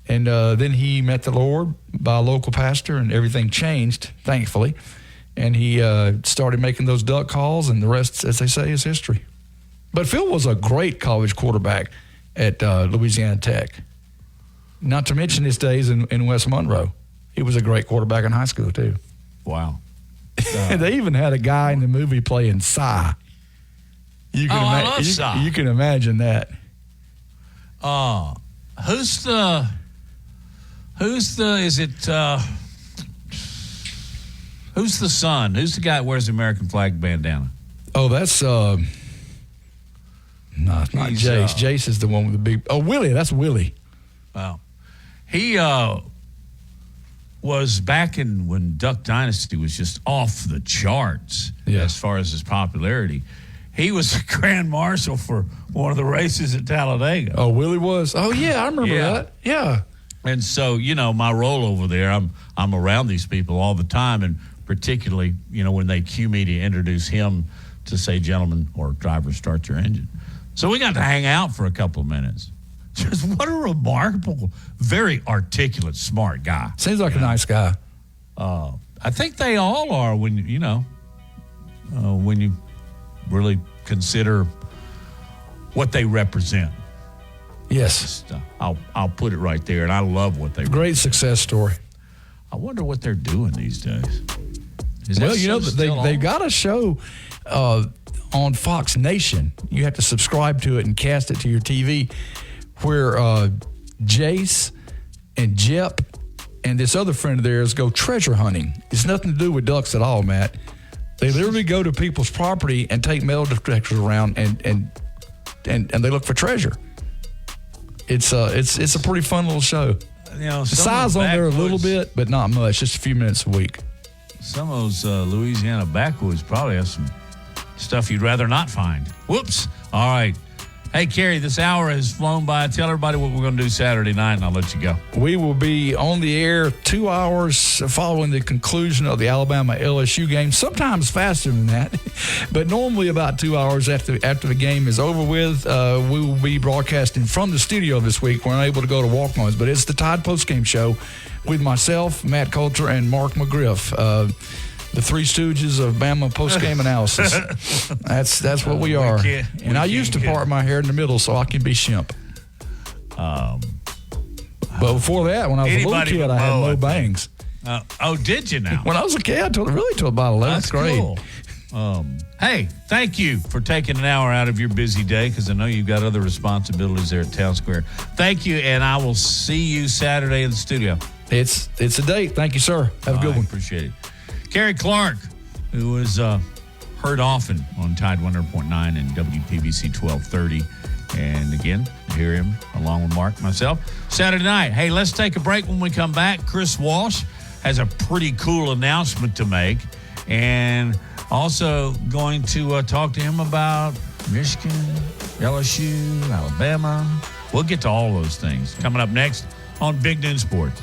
And then he met the Lord by a local pastor, and everything changed, thankfully. And he started making those duck calls, and the rest, as they say, is history. But Phil was a great college quarterback at Louisiana Tech. Not to mention his days in West Monroe. He was a great quarterback in high school, too. Wow. They even had a guy in the movie playing Cy. I love Cy. You can imagine that. Who's the son? Who's the guy that wears the American flag bandana? Oh, that's no, it's not Jace. Jace is the one with the big. Oh, Willie. That's Willie. Wow. He was back in when Duck Dynasty was just off the charts as far as his popularity. he was a grand marshal for one of the races at Talladega. Oh, Willie was? Oh, yeah, I remember that. Yeah. And so, my role over there, I'm around these people all the time, and particularly, when they cue me to introduce him to say, gentlemen or driver, start your engine. So we got to hang out for a couple of minutes. Just what a remarkable, very articulate, smart guy. Seems like a nice guy. I think they all are when you really consider what they represent. Yes. I'll put it right there, and I love what they Great success story. I wonder what they're doing these days. Well, they've got a show on Fox Nation. You have to subscribe to it and cast it to your TV, where Jace and Jep and this other friend of theirs go treasure hunting. It's nothing to do with ducks at all, Matt. They literally go to people's property and take metal detectors around and they look for treasure. It's a pretty fun little show. The size on there a little bit, but not much. Just a few minutes a week. Some of those Louisiana backwoods probably have some stuff you'd rather not find. Whoops. All right. Hey, Kerry, this hour has flown by. Tell everybody what we're going to do Saturday night, and I'll let you go. We will be on the air 2 hours following the conclusion of the Alabama-LSU game, sometimes faster than that, but normally about 2 hours after the game is over with. We will be broadcasting from the studio this week. We're unable to go to walk-ons, but it's the Tide postgame show with myself, Matt Coulter, and Mark McGriff. The Three Stooges of Bama postgame analysis. That's what we are. And I used to part my hair in the middle so I can be Shemp. But before that, when I was a little kid, I had no bangs. Did you now? When I was a kid, till about 11th grade. Cool. Hey, thank you for taking an hour out of your busy day, because I know you've got other responsibilities there at Town Square. Thank you, and I will see you Saturday in the studio. It's a date. Thank you, sir. Have a good one. Appreciate it. Kerry Clark, who was heard often on Tide 100.9 and WPBC 1230. And again, hear him along with Mark, myself, Saturday night. Hey, let's take a break. When we come back, Chris Walsh has a pretty cool announcement to make. And also going to talk to him about Michigan, LSU, Alabama. We'll get to all those things coming up next on Big Noon Sports.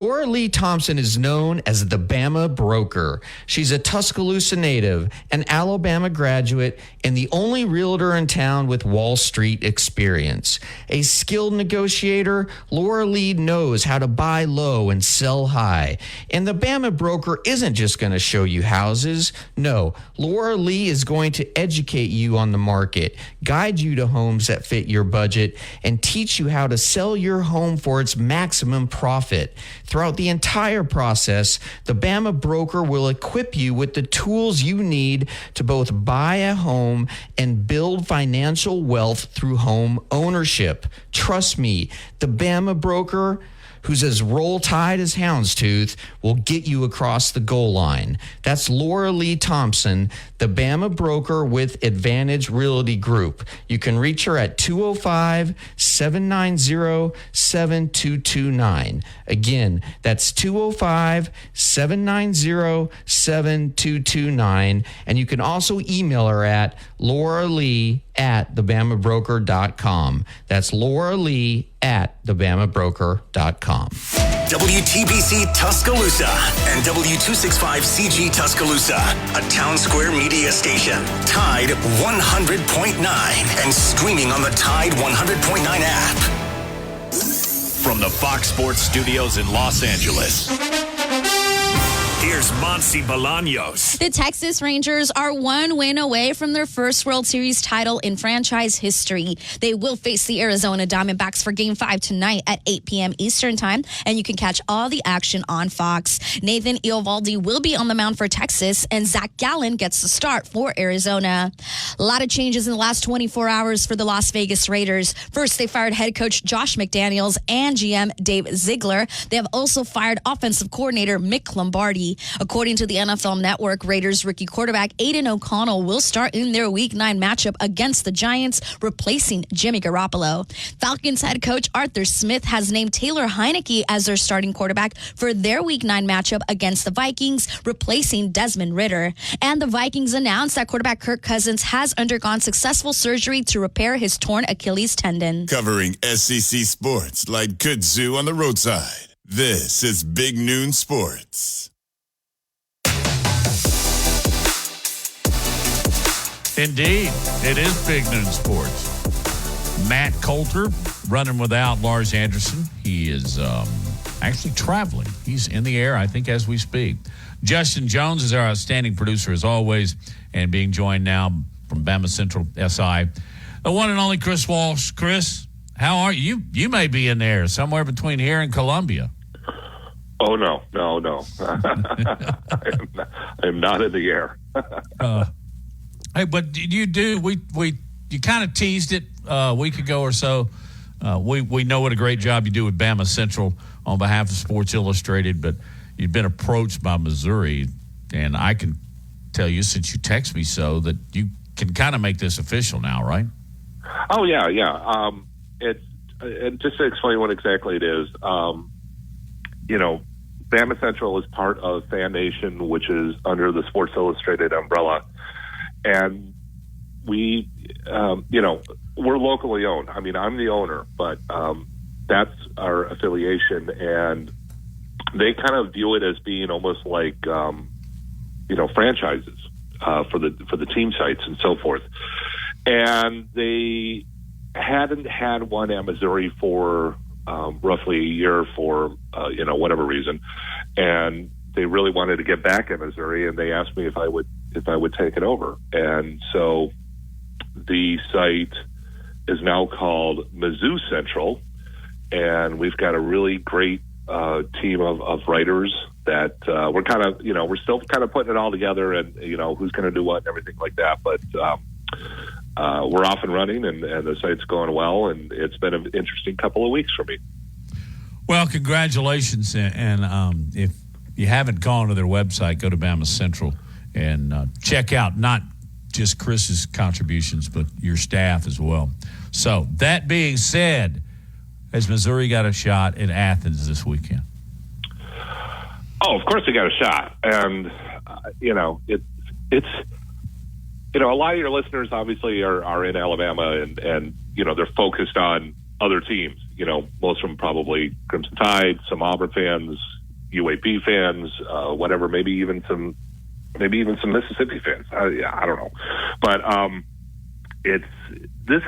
Laura Lee Thompson is known as the Bama Broker. She's a Tuscaloosa native, an Alabama graduate, and the only realtor in town with Wall Street experience. A skilled negotiator, Laura Lee knows how to buy low and sell high. And the Bama Broker isn't just going to show you houses. No, Laura Lee is going to educate you on the market, guide you to homes that fit your budget, and teach you how to sell your home for its maximum profit. Throughout the entire process, the Bama Broker will equip you with the tools you need to both buy a home and build financial wealth through home ownership. Trust me, the Bama Broker, who's as roll tide as houndstooth, will get you across the goal line. That's Laura Lee Thompson, the Bama Broker with Advantage Realty Group. You can reach her at 205-790-7229. Again, that's 205-790-7229. And you can also email her at lauralee@thebamabroker.com. That's lauralee@thebamabroker.com. WTBC Tuscaloosa and W265CG Tuscaloosa, a Town Square media station. Tide 100.9 and streaming on the Tide 100.9 app. From the Fox Sports Studios in Los Angeles, here's Monty Bolaños. The Texas Rangers are one win away from their first World Series title in franchise history. They will face the Arizona Diamondbacks for Game 5 tonight at 8 p.m. Eastern Time, and you can catch all the action on Fox. Nathan Eovaldi will be on the mound for Texas, and Zach Gallen gets the start for Arizona. A lot of changes in the last 24 hours for the Las Vegas Raiders. First, they fired head coach Josh McDaniels and GM Dave Ziegler. They have also fired offensive coordinator Mick Lombardi. According to the NFL Network, Raiders rookie quarterback Aiden O'Connell will start in their Week 9 matchup against the Giants, replacing Jimmy Garoppolo. Falcons head coach Arthur Smith has named Taylor Heineke as their starting quarterback for their Week 9 matchup against the Vikings, replacing Desmond Ridder. And the Vikings announced that quarterback Kirk Cousins has undergone successful surgery to repair his torn Achilles tendon. Covering SEC sports like kudzu on the roadside. This is Big Noon Sports. Indeed, it is Big Noon Sports. Matt Coulter running without Lars Anderson. He is actually traveling. He's in the air, I think, as we speak. Justin Jones is our outstanding producer, as always, and being joined now from Bama Central SI, the one and only Chris Walsh. Chris, how are you? You may be in there somewhere between here and Columbia. Oh, no. I am not in the air. Hey, but you kind of teased it a week ago or so. We know what a great job you do with Bama Central on behalf of Sports Illustrated, but you've been approached by Missouri, and I can tell you, since you text me so, that you can kind of make this official now, right? Oh, yeah. And just to explain what exactly it is, Bama Central is part of Fan Nation, which is under the Sports Illustrated umbrella. And we, we're locally owned. I mean, I'm the owner, but that's our affiliation. And they kind of view it as being almost like, franchises for the team sites and so forth. And they hadn't had one at Missouri for roughly a year for, whatever reason. And they really wanted to get back at Missouri, and they asked me if I would take it over. And so the site is now called Mizzou Central, and we've got a really great team of writers that we're kind of, we're still kind of putting it all together, and, who's going to do what and everything like that. But we're off and running, and the site's going well, and it's been an interesting couple of weeks for me. Well, congratulations. And if you haven't gone to their website, go to Bama Central and check out not just Chris's contributions, but your staff as well. So that being said, has Missouri got a shot in Athens this weekend? Oh, of course they got a shot. And, it's a lot of your listeners obviously are in Alabama and they're focused on other teams. Most of them probably Crimson Tide, some Auburn fans, UAB fans, whatever, maybe even some Mississippi fans. I don't know. But this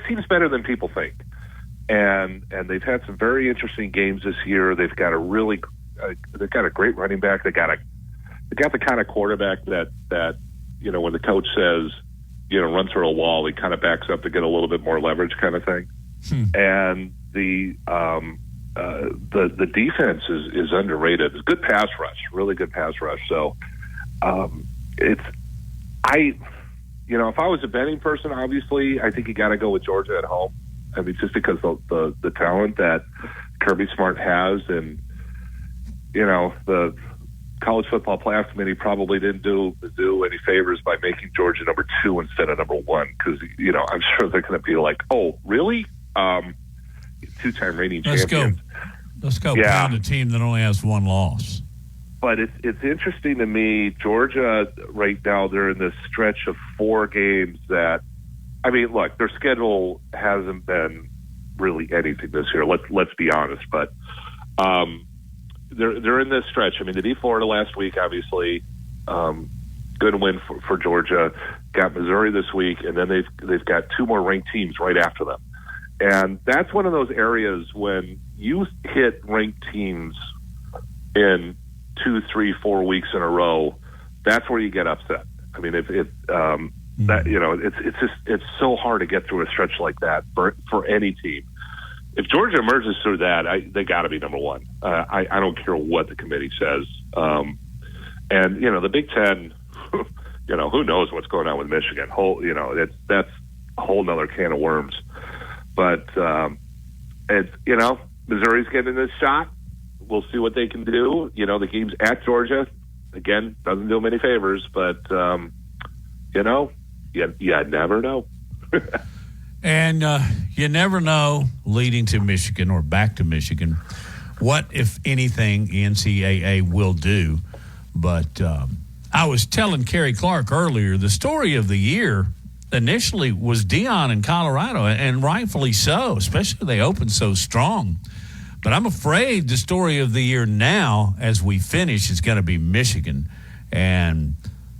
team's better than people think. And they've had some very interesting games this year. They've got they've got a great running back. They got the kind of quarterback that when the coach says, run through a wall, he kind of backs up to get a little bit more leverage kind of thing. And the defense is underrated. It's a good pass rush, really good pass rush. So if I was a betting person, obviously I think you got to go with Georgia at home. I mean, just because the talent that Kirby Smart has, and the College Football Playoff Committee probably didn't do any favors by making Georgia number 2 instead of number 1, because I'm sure they're going to be like, oh, really? 2-time reigning champions. Let's go pound a team that only has one loss. But it's interesting to me, Georgia right now, they're in this stretch of 4 games that, I mean, look, their schedule hasn't been really anything this year. Let's be honest, but they're in this stretch. I mean, they beat Florida last week, obviously. Good win for Georgia. Got Missouri this week, and then they've got 2 more ranked teams right after them. And that's one of those areas when you hit ranked teams in 2, 3, 4 weeks in a row, that's where you get upset. I mean, it's so hard to get through a stretch like that for any team. If Georgia emerges through that, they got to be number 1. I don't care what the committee says. And the Big Ten, who knows what's going on with Michigan? That's a whole nother can of worms. But Missouri's getting this shot. we'll see what they can do. You know, the game's at Georgia. Again, doesn't do them any favors, but, you know, you never know. And you never know, leading to Michigan or back to Michigan, what, if anything, NCAA will do. But I was telling Kerry Clark earlier, the story of the year initially was Deion in Colorado, and rightfully so, especially they opened so strong. But I'm afraid the story of the year now, as we finish, is going to be Michigan and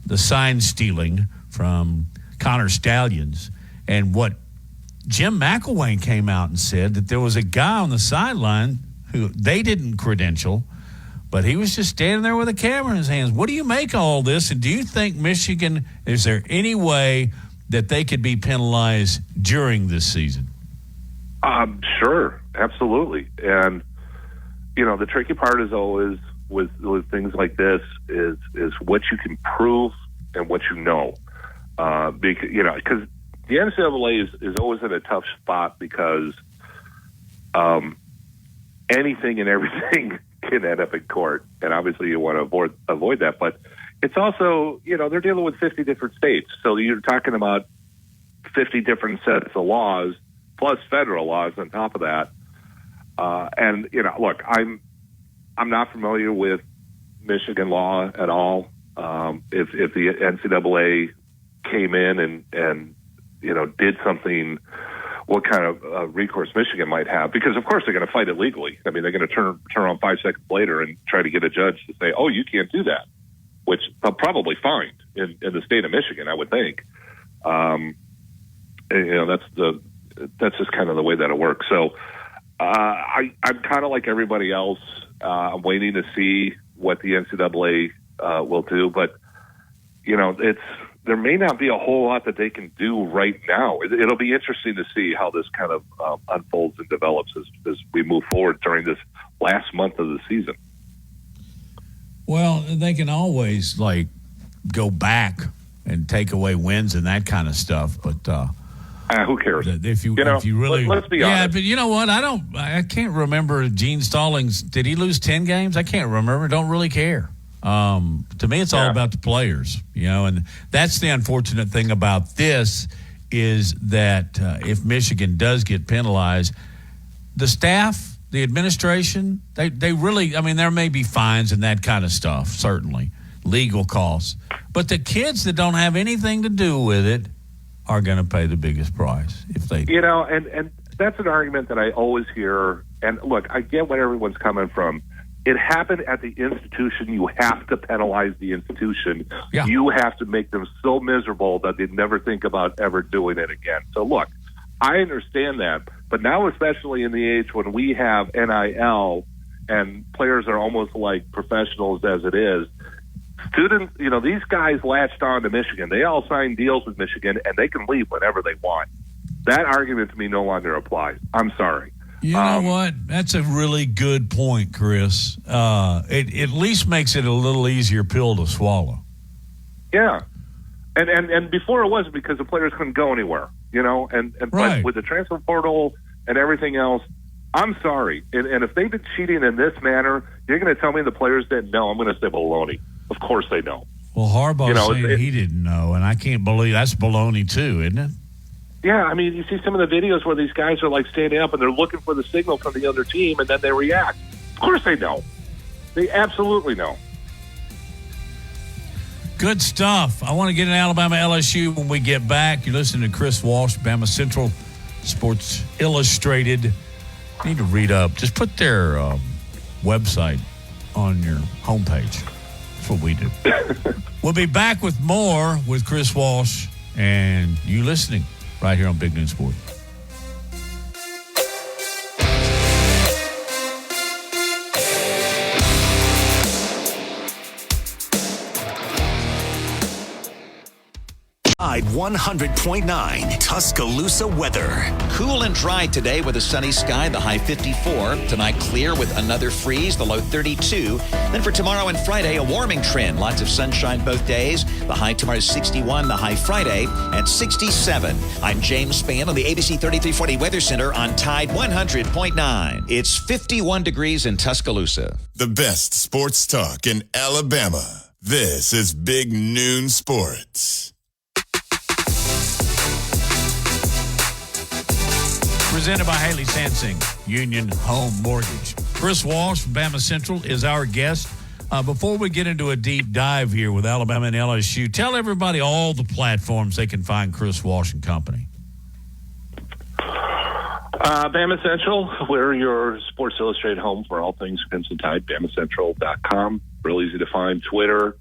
the sign stealing from Connor Stallions. And what Jim McElwain came out and said, that there was a guy on the sideline who they didn't credential, but he was just standing there with a camera in his hands. What do you make of all this? And do you think Michigan, is there any way that they could be penalized during this season? Sure, absolutely. And, you know, the tricky part is always with things like this is what you can prove and what you know. Because, you know, because the NCAA is always in a tough spot because anything and everything can end up in court. And obviously you want to avoid that. But it's also, you know, they're dealing with 50 different states. So you're talking about 50 different sets of laws, plus federal laws on top of that. And, you know, look, I'm not familiar with Michigan law at all. If the NCAA came in and you know, did something, what kind of recourse Michigan might have, because of course they're going to fight it legally. I mean, they're going to turn around 5 seconds later and try to get a judge to say, oh, you can't do that, which they'll probably find in the state of Michigan, I would think. And, you know, that's just kind of the way that it works. So I'm kind of like everybody else. I'm waiting to see what the NCAA will do, but you know, there may not be a whole lot that they can do right now. It'll be interesting to see how this kind of unfolds and develops as we move forward during this last month of the season. Well, they can always like go back and take away wins and that kind of stuff, but who cares? If you really, let's be honest. Yeah, but you know what? I can't remember Gene Stallings. Did he lose 10 games? I can't remember. Don't really care. To me, it's all about the players, you know, and that's the unfortunate thing about this is that if Michigan does get penalized, the staff, the administration, they really, I mean, there may be fines and that kind of stuff, certainly, legal costs. But the kids that don't have anything to do with it are going to pay the biggest price if they. You know, and that's an argument that I always hear. And look, I get where everyone's coming from. It happened at the institution. You have to penalize the institution. Yeah. You have to make them so miserable that they never think about ever doing it again. So look, I understand that. But now, especially in the age when we have NIL and players are almost like professionals as it is, students, you know, these guys latched on to Michigan. They all signed deals with Michigan, and they can leave whenever they want. That argument to me no longer applies. I'm sorry. You know what? That's a really good point, Chris. It at least makes it a little easier pill to swallow. Yeah. And before it wasn't because the players couldn't go anywhere, you know, and right. But with the transfer portal and everything else, I'm sorry. And if they've been cheating in this manner, you're going to tell me the players didn't know? I'm going to say baloney. Of course they know. Well, Harbaugh's saying he didn't know, and I can't believe that's baloney too, isn't it? Yeah, I mean, you see some of the videos where these guys are like standing up and they're looking for the signal from the other team, and then they react. Of course they know. They absolutely know. Good stuff. I want to get an Alabama LSU when we get back. You're listening to Chris Walsh, Bama Central Sports Illustrated. You need to read up. Just put their website on your homepage. That's what we do. We'll be back with more with Chris Walsh and you listening right here on Big Noon Sports. Tide 100.9 Tuscaloosa weather. Cool and dry today with a sunny sky, the high 54. Tonight, clear with another freeze, the low 32. Then for tomorrow and Friday, a warming trend. Lots of sunshine both days. The high tomorrow is 61, the high Friday at 67. I'm James Spann on the ABC 3340 Weather Center on Tide 100.9. It's 51 degrees in Tuscaloosa. The best sports talk in Alabama. This is Big Noon Sports. Presented by Haley Sansing, Union Home Mortgage. Chris Walsh from Bama Central is our guest. Before we get into a deep dive here with Alabama and LSU, tell everybody all the platforms they can find Chris Walsh and company. Bama Central, we're your Sports Illustrated home for all things Crimson Tide, BamaCentral.com. Real easy to find. Twitter,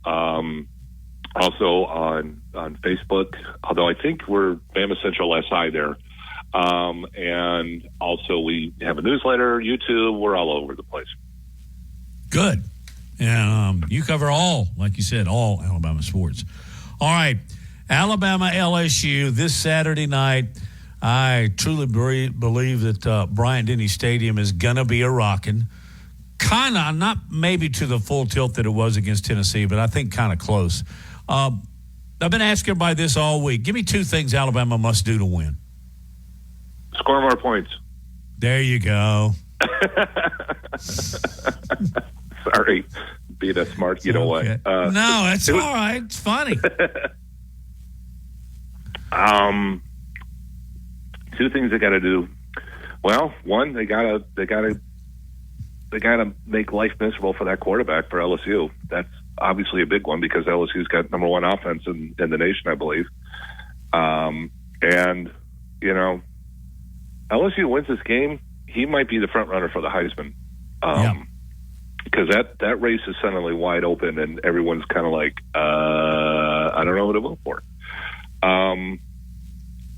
also on Facebook, although I think we're Bama Central SI there. And also we have a newsletter, YouTube, we're all over the place. Good. And you cover all, like you said, all Alabama sports. All right, Alabama LSU this Saturday night. I truly believe that Bryant-Denny Stadium is going to be a rocking. Kind of, not maybe to the full tilt that it was against Tennessee, but I think kind of close. I've been asking everybody this all week. Give me two things Alabama must do to win. Score more points. There you go. Sorry, be that smart. You know what? No, that's all right. It's funny. Two things they got to do. Well, one, they got to make life miserable for that quarterback for LSU. That's obviously a big one because LSU's got number one offense in the nation, I believe. And you know, LSU wins this game, he might be the front runner for the Heisman. Because that race is suddenly wide open and everyone's kind of like, I don't know what to vote for.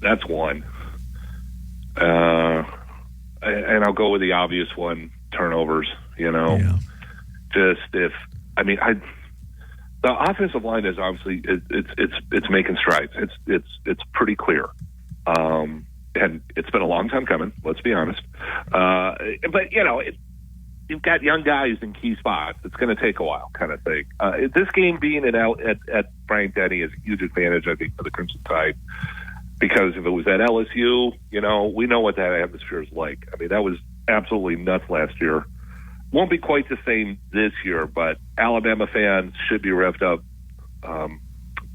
That's one. And I'll go with the obvious one, turnovers, you know. Yeah. The offensive line is obviously it's making strides. It's pretty clear. And it's been a long time coming, let's be honest. But you know, you've got young guys in key spots. It's going to take a while, kind of thing. This game being at Bryant-Denny is a huge advantage, I think, for the Crimson Tide. Because if it was at LSU, you know, we know what that atmosphere is like. I mean, that was absolutely nuts last year. Won't be quite the same this year, but Alabama fans should be revved up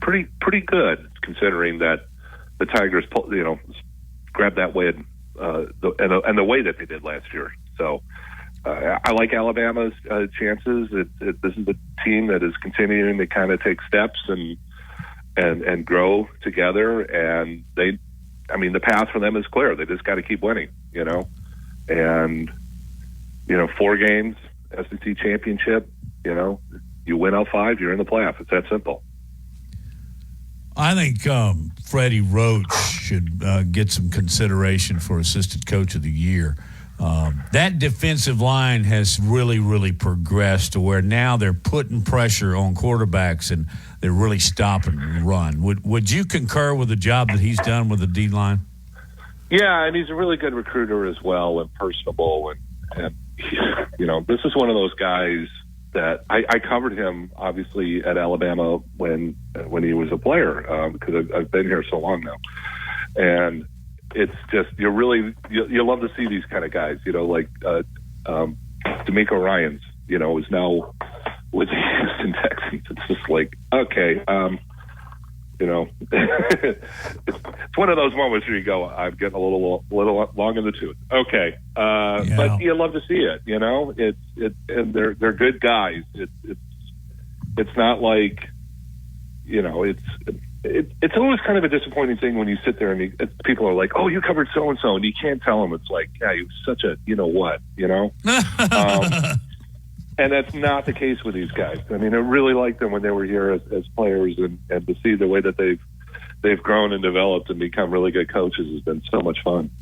pretty good, considering that the Tigers, you know, grabbed that win and the way that they did last year. So I like Alabama's chances. This is a team that is continuing to kind of take steps and grow together, and the path for them is clear. They just got to keep winning, you know, and 4 games, SEC championship, you know, you win all 5, you're in the playoff. It's that simple. I think Freddie Roach should get some consideration for assistant coach of the year. That defensive line has really, really progressed to where now they're putting pressure on quarterbacks and they're really stopping the run. Would you concur with the job that he's done with the D-line? Yeah, and he's a really good recruiter as well and personable. And you know, this is one of those guys that I covered him, obviously, at Alabama when he was a player because I've been here so long now. And it's just, you love to see these kind of guys, you know, like D'Amico Ryans, you know, is now with the Houston Texans. It's just like, okay, you know, it's one of those moments where you go, I'm getting a little long in the tooth. Okay, but you love to see it, you know. And they're good guys. It's not like, you know, it's always kind of a disappointing thing when you sit there and people are like, oh, you covered so-and-so, and you can't tell them. It's like, yeah, you're such a, you know what, you know? And that's not the case with these guys. I mean, I really liked them when they were here as players, and to see the way that they've grown and developed and become really good coaches has been so much fun.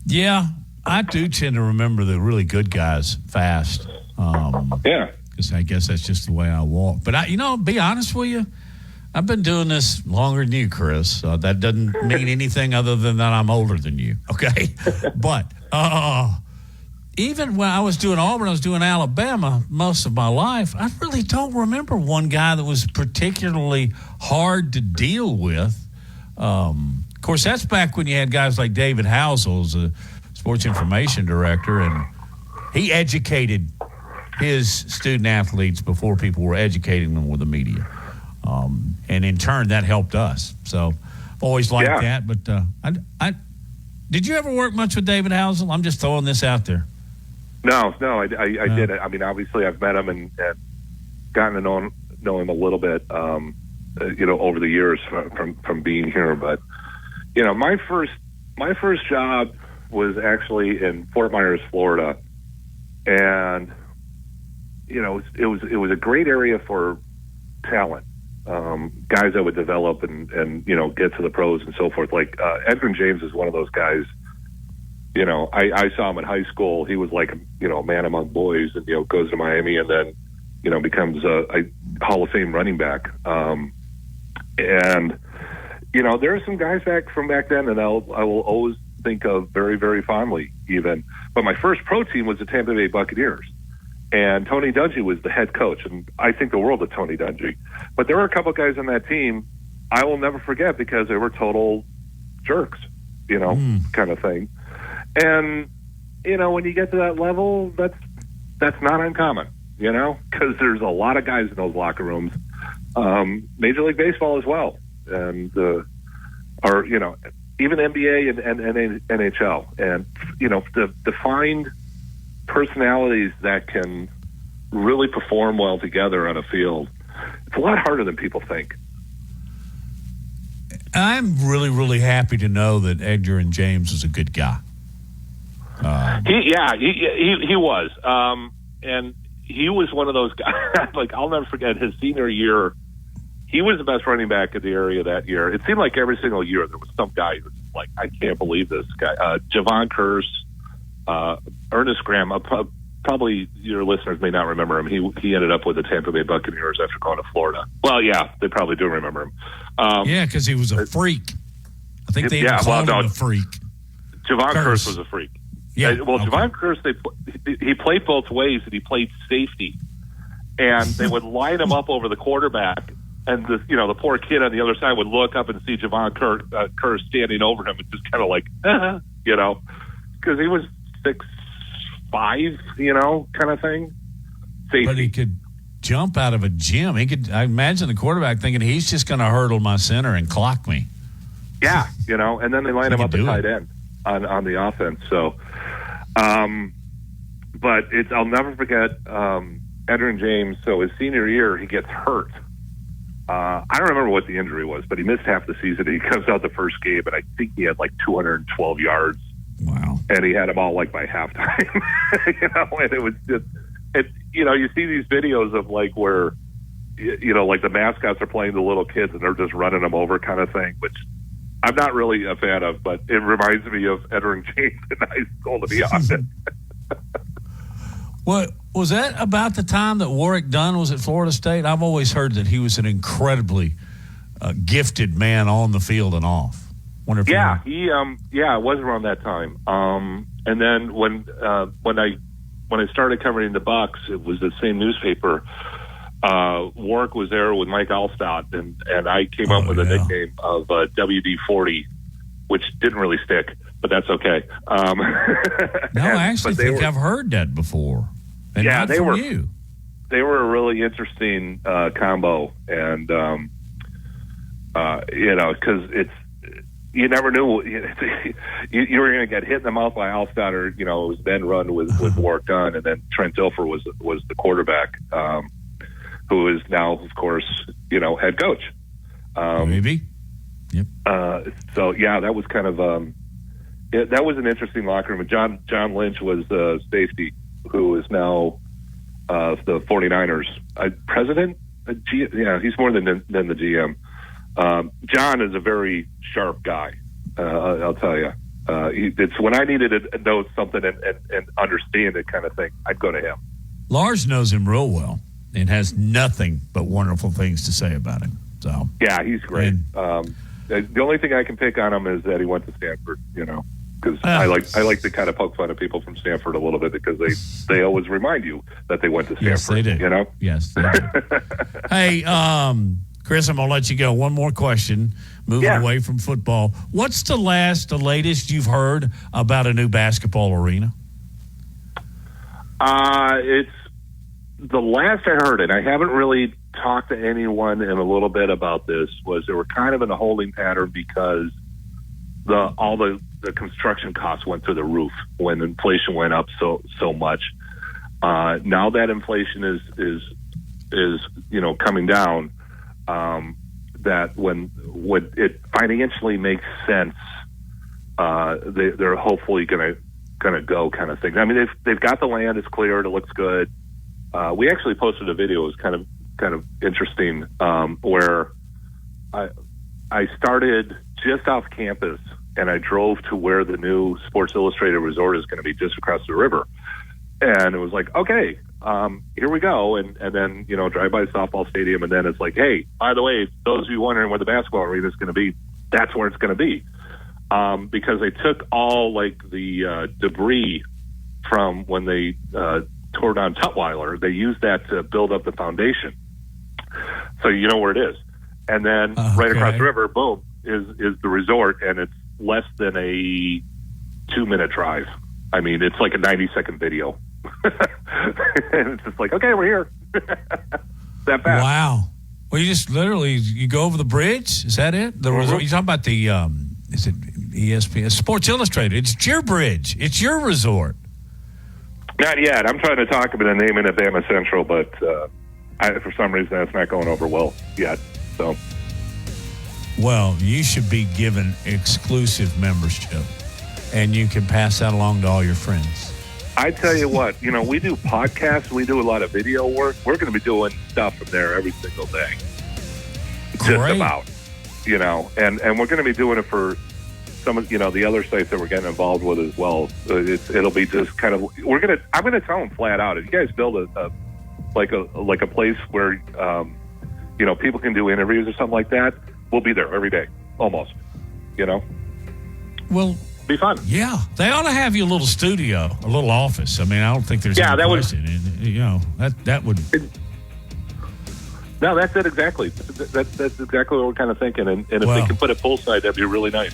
Yeah, I do tend to remember the really good guys fast. Yeah. Because I guess that's just the way I walk. But, be honest with you, I've been doing this longer than you, Chris. That doesn't mean anything other than that I'm older than you, okay? But even when I was doing Auburn, I was doing Alabama most of my life, I really don't remember one guy that was particularly hard to deal with. Of course, that's back when you had guys like David Housel as a sports information director, and he educated his student athletes before people were educating them with the media. And in turn, that helped us. So I've always liked that. But did you ever work much with David Housel? I'm just throwing this out there. No, I did. I mean, obviously, I've met him and gotten to know him a little bit, over the years from being here. But my first job was actually in Fort Myers, Florida, and it was a great area for talent, guys that would develop and get to the pros and so forth. Like Edgerrin James is one of those guys. I saw him in high school. He was like, a man among boys, and goes to Miami, and then becomes a Hall of Fame running back. And there are some guys from back then, and I will always think of very, very fondly. Even, but my first pro team was the Tampa Bay Buccaneers. And Tony Dungy was the head coach, and I think the world of Tony Dungy. But there were a couple guys on that team I will never forget because they were total jerks, kind of thing. And when you get to that level, that's not uncommon, because there's a lot of guys in those locker rooms, Major League Baseball as well, and even NBA and NHL, and to find personalities that can really perform well together on a field, it's a lot harder than people think. I'm really, really happy to know that Edgerrin James is a good guy. He was, and he was one of those guys. Like, I'll never forget his senior year. He was the best running back in the area that year. It seemed like every single year there was some guy who was like, I can't believe this guy. Javon Curse, Ernest Graham. Probably your listeners may not remember him. He ended up with the Tampa Bay Buccaneers after going to Florida. Well, yeah, they probably do remember him. Because he was a freak. I think they called him a freak. Javon Curse was a freak. Yeah. Javon Curse, he played both ways, and he played safety. And they would line him up over the quarterback, and the poor kid on the other side would look up and see Javon Curse standing over him, and just kind of like, because he was 6'5", kind of thing. Safety. But he could jump out of a gym. I imagine the quarterback thinking he's just going to hurdle my center and clock me. Yeah, and then they line him up at tight end on the offense. So, but I'll never forget Edgerrin James. So his senior year, he gets hurt. I don't remember what the injury was, but he missed half the season. He comes out the first game, and I think he had like 212 yards. Wow. And he had them all like by halftime. And it was just, you see these videos of like where, like the mascots are playing the little kids and they're just running them over kind of thing, which I'm not really a fan of, but it reminds me of Edgerrin James in high school, to be honest. What was that about the time that Warwick Dunn was at Florida State? I've always heard that he was an incredibly gifted man on the field and off. It was around that time. And then when I started covering the Bucks, it was the same newspaper. Warwick was there with Mike Alstott, and I came up with a nickname of WD-40, which didn't really stick, but that's okay. No, I actually think I've heard that before. And they were. You. They were a really interesting combo, and because it's. You never knew you were going to get hit in the mouth by Alstott, or it was Ben Run with Warwick Dunn, and then Trent Dilfer was the quarterback, who is now, of course, head coach. Maybe. Yep. So that was kind of that was an interesting locker room. John Lynch was the safety, who is now the 49ers president. He's more than the GM. John is a very sharp guy. I'll tell you. It's when I needed to know something and understand it kind of thing, I'd go to him. Lars knows him real well and has nothing but wonderful things to say about him. So yeah, he's great. The only thing I can pick on him is that he went to Stanford. Because I like to kind of poke fun at people from Stanford a little bit because they always remind you that they went to Stanford. Yes, they do. Yes, they do. Hey, Chris, I'm going to let you go. One more question, moving away from football. What's the latest you've heard about a new basketball arena? It's the last I heard, and I haven't really talked to anyone in a little bit about this, was they were kind of in a holding pattern because all the construction costs went through the roof when inflation went up so much. Now that inflation is coming down, that when it financially makes sense, they're hopefully gonna go kind of thing. I mean, they've got the land; it's cleared, it looks good. We actually posted a video. It was kind of interesting, where I started just off campus and I drove to where the new Sports Illustrated Resort is going to be, just across the river. And it was like, okay, here we go. And then, drive by the softball stadium. And then it's like, hey, by the way, those of you wondering where the basketball arena is going to be, that's where it's going to be. Because they took all the debris from when they tore down Tutwiler. They used that to build up the foundation. So you know where it is. And then right across the river, boom, is the resort. And it's less than a 2-minute drive. I mean, it's like a 90-second video. And it's just like, okay, we're here. That fast. Wow. Well, you just you go over the bridge? Is that it? The resort? You're talking about the, is it ESPN? Sports Illustrated. It's your bridge. It's your resort. Not yet. I'm trying to talk about the name in Bama Central, but for some reason that's not going over well yet. So. Well, you should be given exclusive membership, and you can pass that along to all your friends. I tell you what, we do podcasts, we do a lot of video work. We're going to be doing stuff from there every single day. Just about, and we're going to be doing it for some of, the other sites that we're getting involved with as well. It'll be just kind of, I'm going to tell them flat out, if you guys build a place where, people can do interviews or something like that, we'll be there every day, almost, Well, be fun. Yeah, they ought to have you a little studio, a little office. I mean, I don't think there's any question. That would. No, that's it exactly. That's exactly what we're kind of thinking. And if they can put it poolside, that'd be really nice.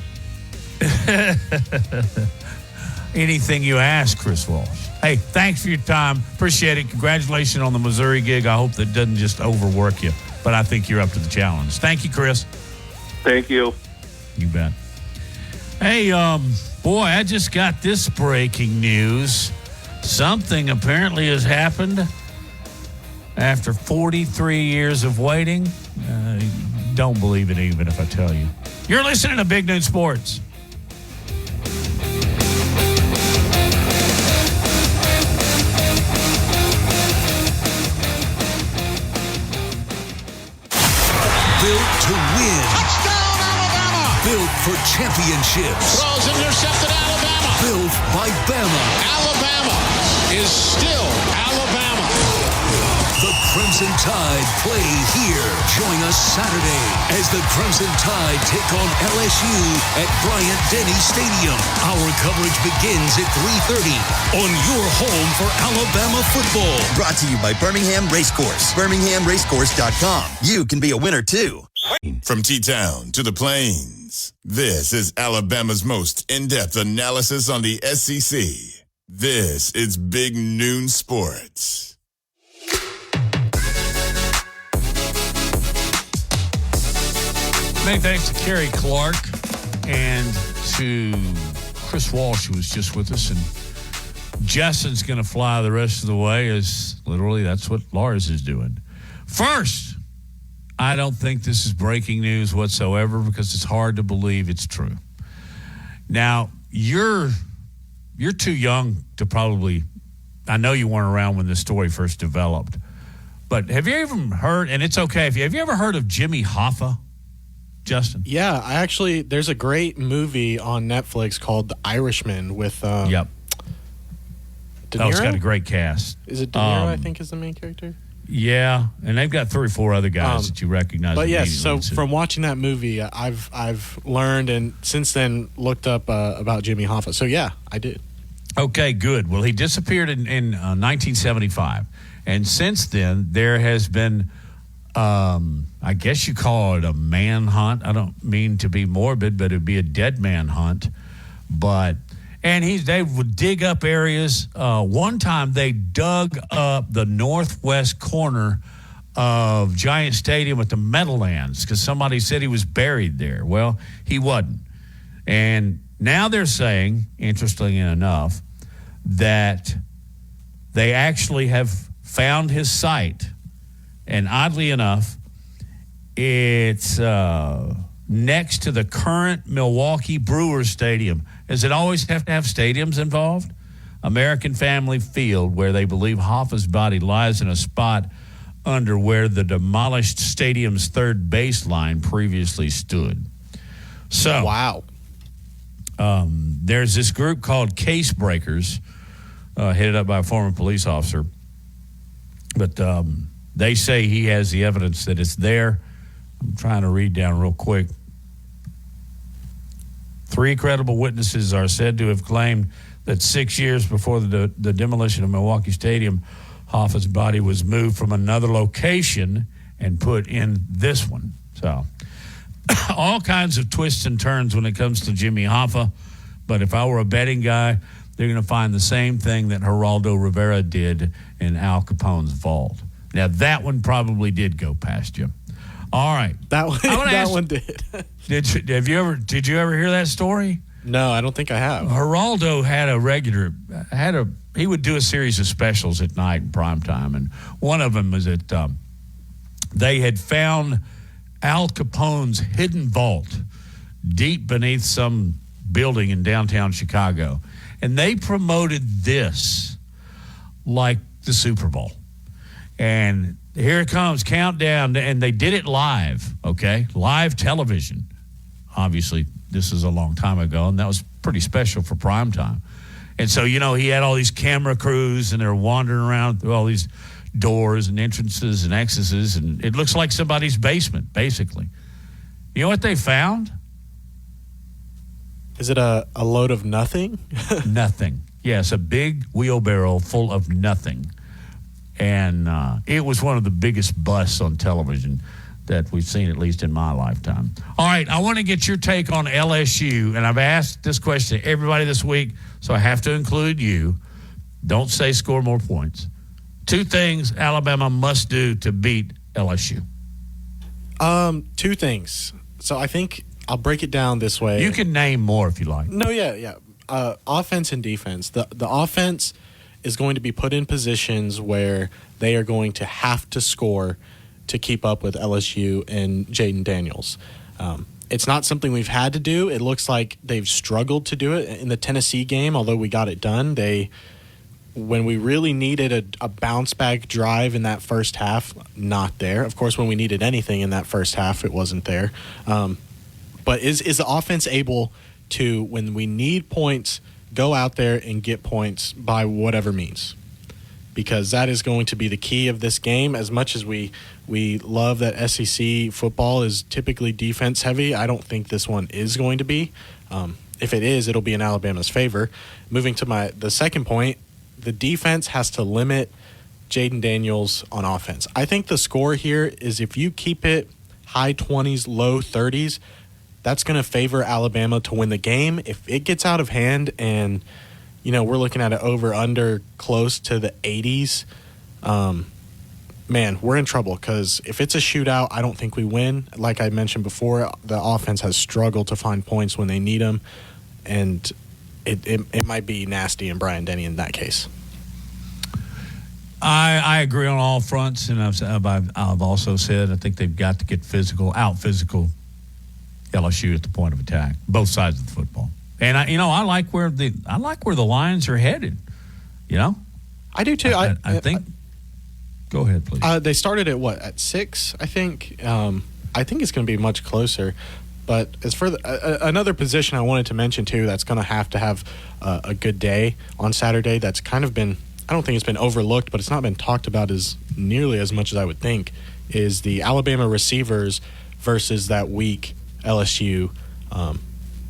Anything you ask, Chris Walsh. Hey, thanks for your time. Appreciate it. Congratulations on the Missouri gig. I hope that doesn't just overwork you, but I think you're up to the challenge. Thank you, Chris. Thank you. You bet. Hey, boy, I just got this breaking news. Something apparently has happened after 43 years of waiting. Don't believe it even if I tell you. You're listening to Big Noon Sports. Built to win. Touchdown, Alabama! Built for championships. Throws intercepted, Alabama. Built by Bama. Alabama is still Alabama. The Crimson Tide play here. Join us Saturday as the Crimson Tide take on LSU at Bryant-Denny Stadium. Our coverage begins at 3:30 on your home for Alabama football. Brought to you by Birmingham Racecourse. BirminghamRacecourse.com. You can be a winner too. From T-Town to the Plains, this is Alabama's most in-depth analysis on the SEC. This is Big Noon Sports. Many thanks to Kerry Clark and to Chris Walsh, who was just with us. And Justin's going to fly the rest of the way, as literally that's what Lars is doing. First, I don't think this is breaking news whatsoever because it's hard to believe it's true. Now, you're too young to probably, I know you weren't around when this story first developed, but have you ever heard, and it's okay if have you ever heard of Jimmy Hoffa? Justin? Yeah, there's a great movie on Netflix called The Irishman with Yep. De Niro? It's got a great cast. Is it De Niro, I think, is the main character? Yeah, and they've got 3 or 4 other guys that you recognize. But yes, so immediately. from watching that movie, I've learned and since then looked up about Jimmy Hoffa. So yeah, I did. Okay, good. Well, he disappeared in 1975, and since then there has been, I guess you call it a manhunt. I don't mean to be morbid, but it'd be a dead man hunt. They would dig up areas. One time they dug up the northwest corner of Giant Stadium at the Meadowlands because somebody said he was buried there. Well, he wasn't. And now they're saying, interestingly enough, that they actually have found his site. And oddly enough, it's next to the current Milwaukee Brewers Stadium. Does it always have to have stadiums involved? American Family Field, where they believe Hoffa's body lies in a spot under where the demolished stadium's third baseline previously stood. So, wow. There's this group called Case Breakers, headed up by a former police officer. But they say he has the evidence that it's there. I'm trying to read down real quick. 3 credible witnesses are said to have claimed that 6 years before the demolition of Milwaukee Stadium, Hoffa's body was moved from another location and put in this one. So, all kinds of twists and turns when it comes to Jimmy Hoffa. But if I were a betting guy, they're going to find the same thing that Geraldo Rivera did in Al Capone's vault. Now, that one probably did go past you. All right. That one did. Did you ever hear that story? No, I don't think I have. Geraldo he would do a series of specials at night in prime time, and one of them was that they had found Al Capone's hidden vault deep beneath some building in downtown Chicago, and they promoted this like the Super Bowl. And here it comes, countdown, and they did it live, okay? Live television. Obviously, this is a long time ago, and that was pretty special for prime time. And so, he had all these camera crews, and they're wandering around through all these doors and entrances and exits, and it looks like somebody's basement, basically. You know what they found? Is it a load of nothing? Nothing. Yes, a big wheelbarrow full of nothing. And it was one of the biggest busts on television that we've seen, at least in my lifetime. All right, I want to get your take on LSU, and I've asked this question to everybody this week, so I have to include you. Don't say score more points. 2 things Alabama must do to beat LSU. 2 things. So I think I'll break it down this way. You can name more if you like. No, yeah. Offense and defense. The offense is going to be put in positions where they are going to have to score to keep up with LSU and Jaden Daniels. It's not something we've had to do. It looks like they've struggled to do it in the Tennessee game, although we got it done. When we really needed a bounce-back drive in that first half, not there. Of course, when we needed anything in that first half, it wasn't there. But is the offense able to, when we need points, go out there and get points by whatever means? Because that is going to be the key of this game. As much as we love that SEC football is typically defense heavy, I don't think this one is going to be. If it is, it'll be in Alabama's favor. Moving to the second point, the defense has to limit Jaden Daniels on offense. I think the score here is if you keep it high 20s, low 30s, that's going to favor Alabama to win the game. If it gets out of hand and, we're looking at it over-under close to the 80s, man, we're in trouble because if it's a shootout, I don't think we win. Like I mentioned before, the offense has struggled to find points when they need them, and it might be nasty in Bryant-Denny in that case. I agree on all fronts, and I've also said I think they've got to get out physical LSU at the point of attack, both sides of the football. And I like where the Lions are headed. I do too. I think. Go ahead, please. They started at 6? I think. I think it's going to be much closer. But as for another position I wanted to mention too, that's going to have a good day on Saturday. That's kind of been I don't think it's been overlooked, but it's not been talked about as nearly as much as I would think, is the Alabama receivers versus that weak LSU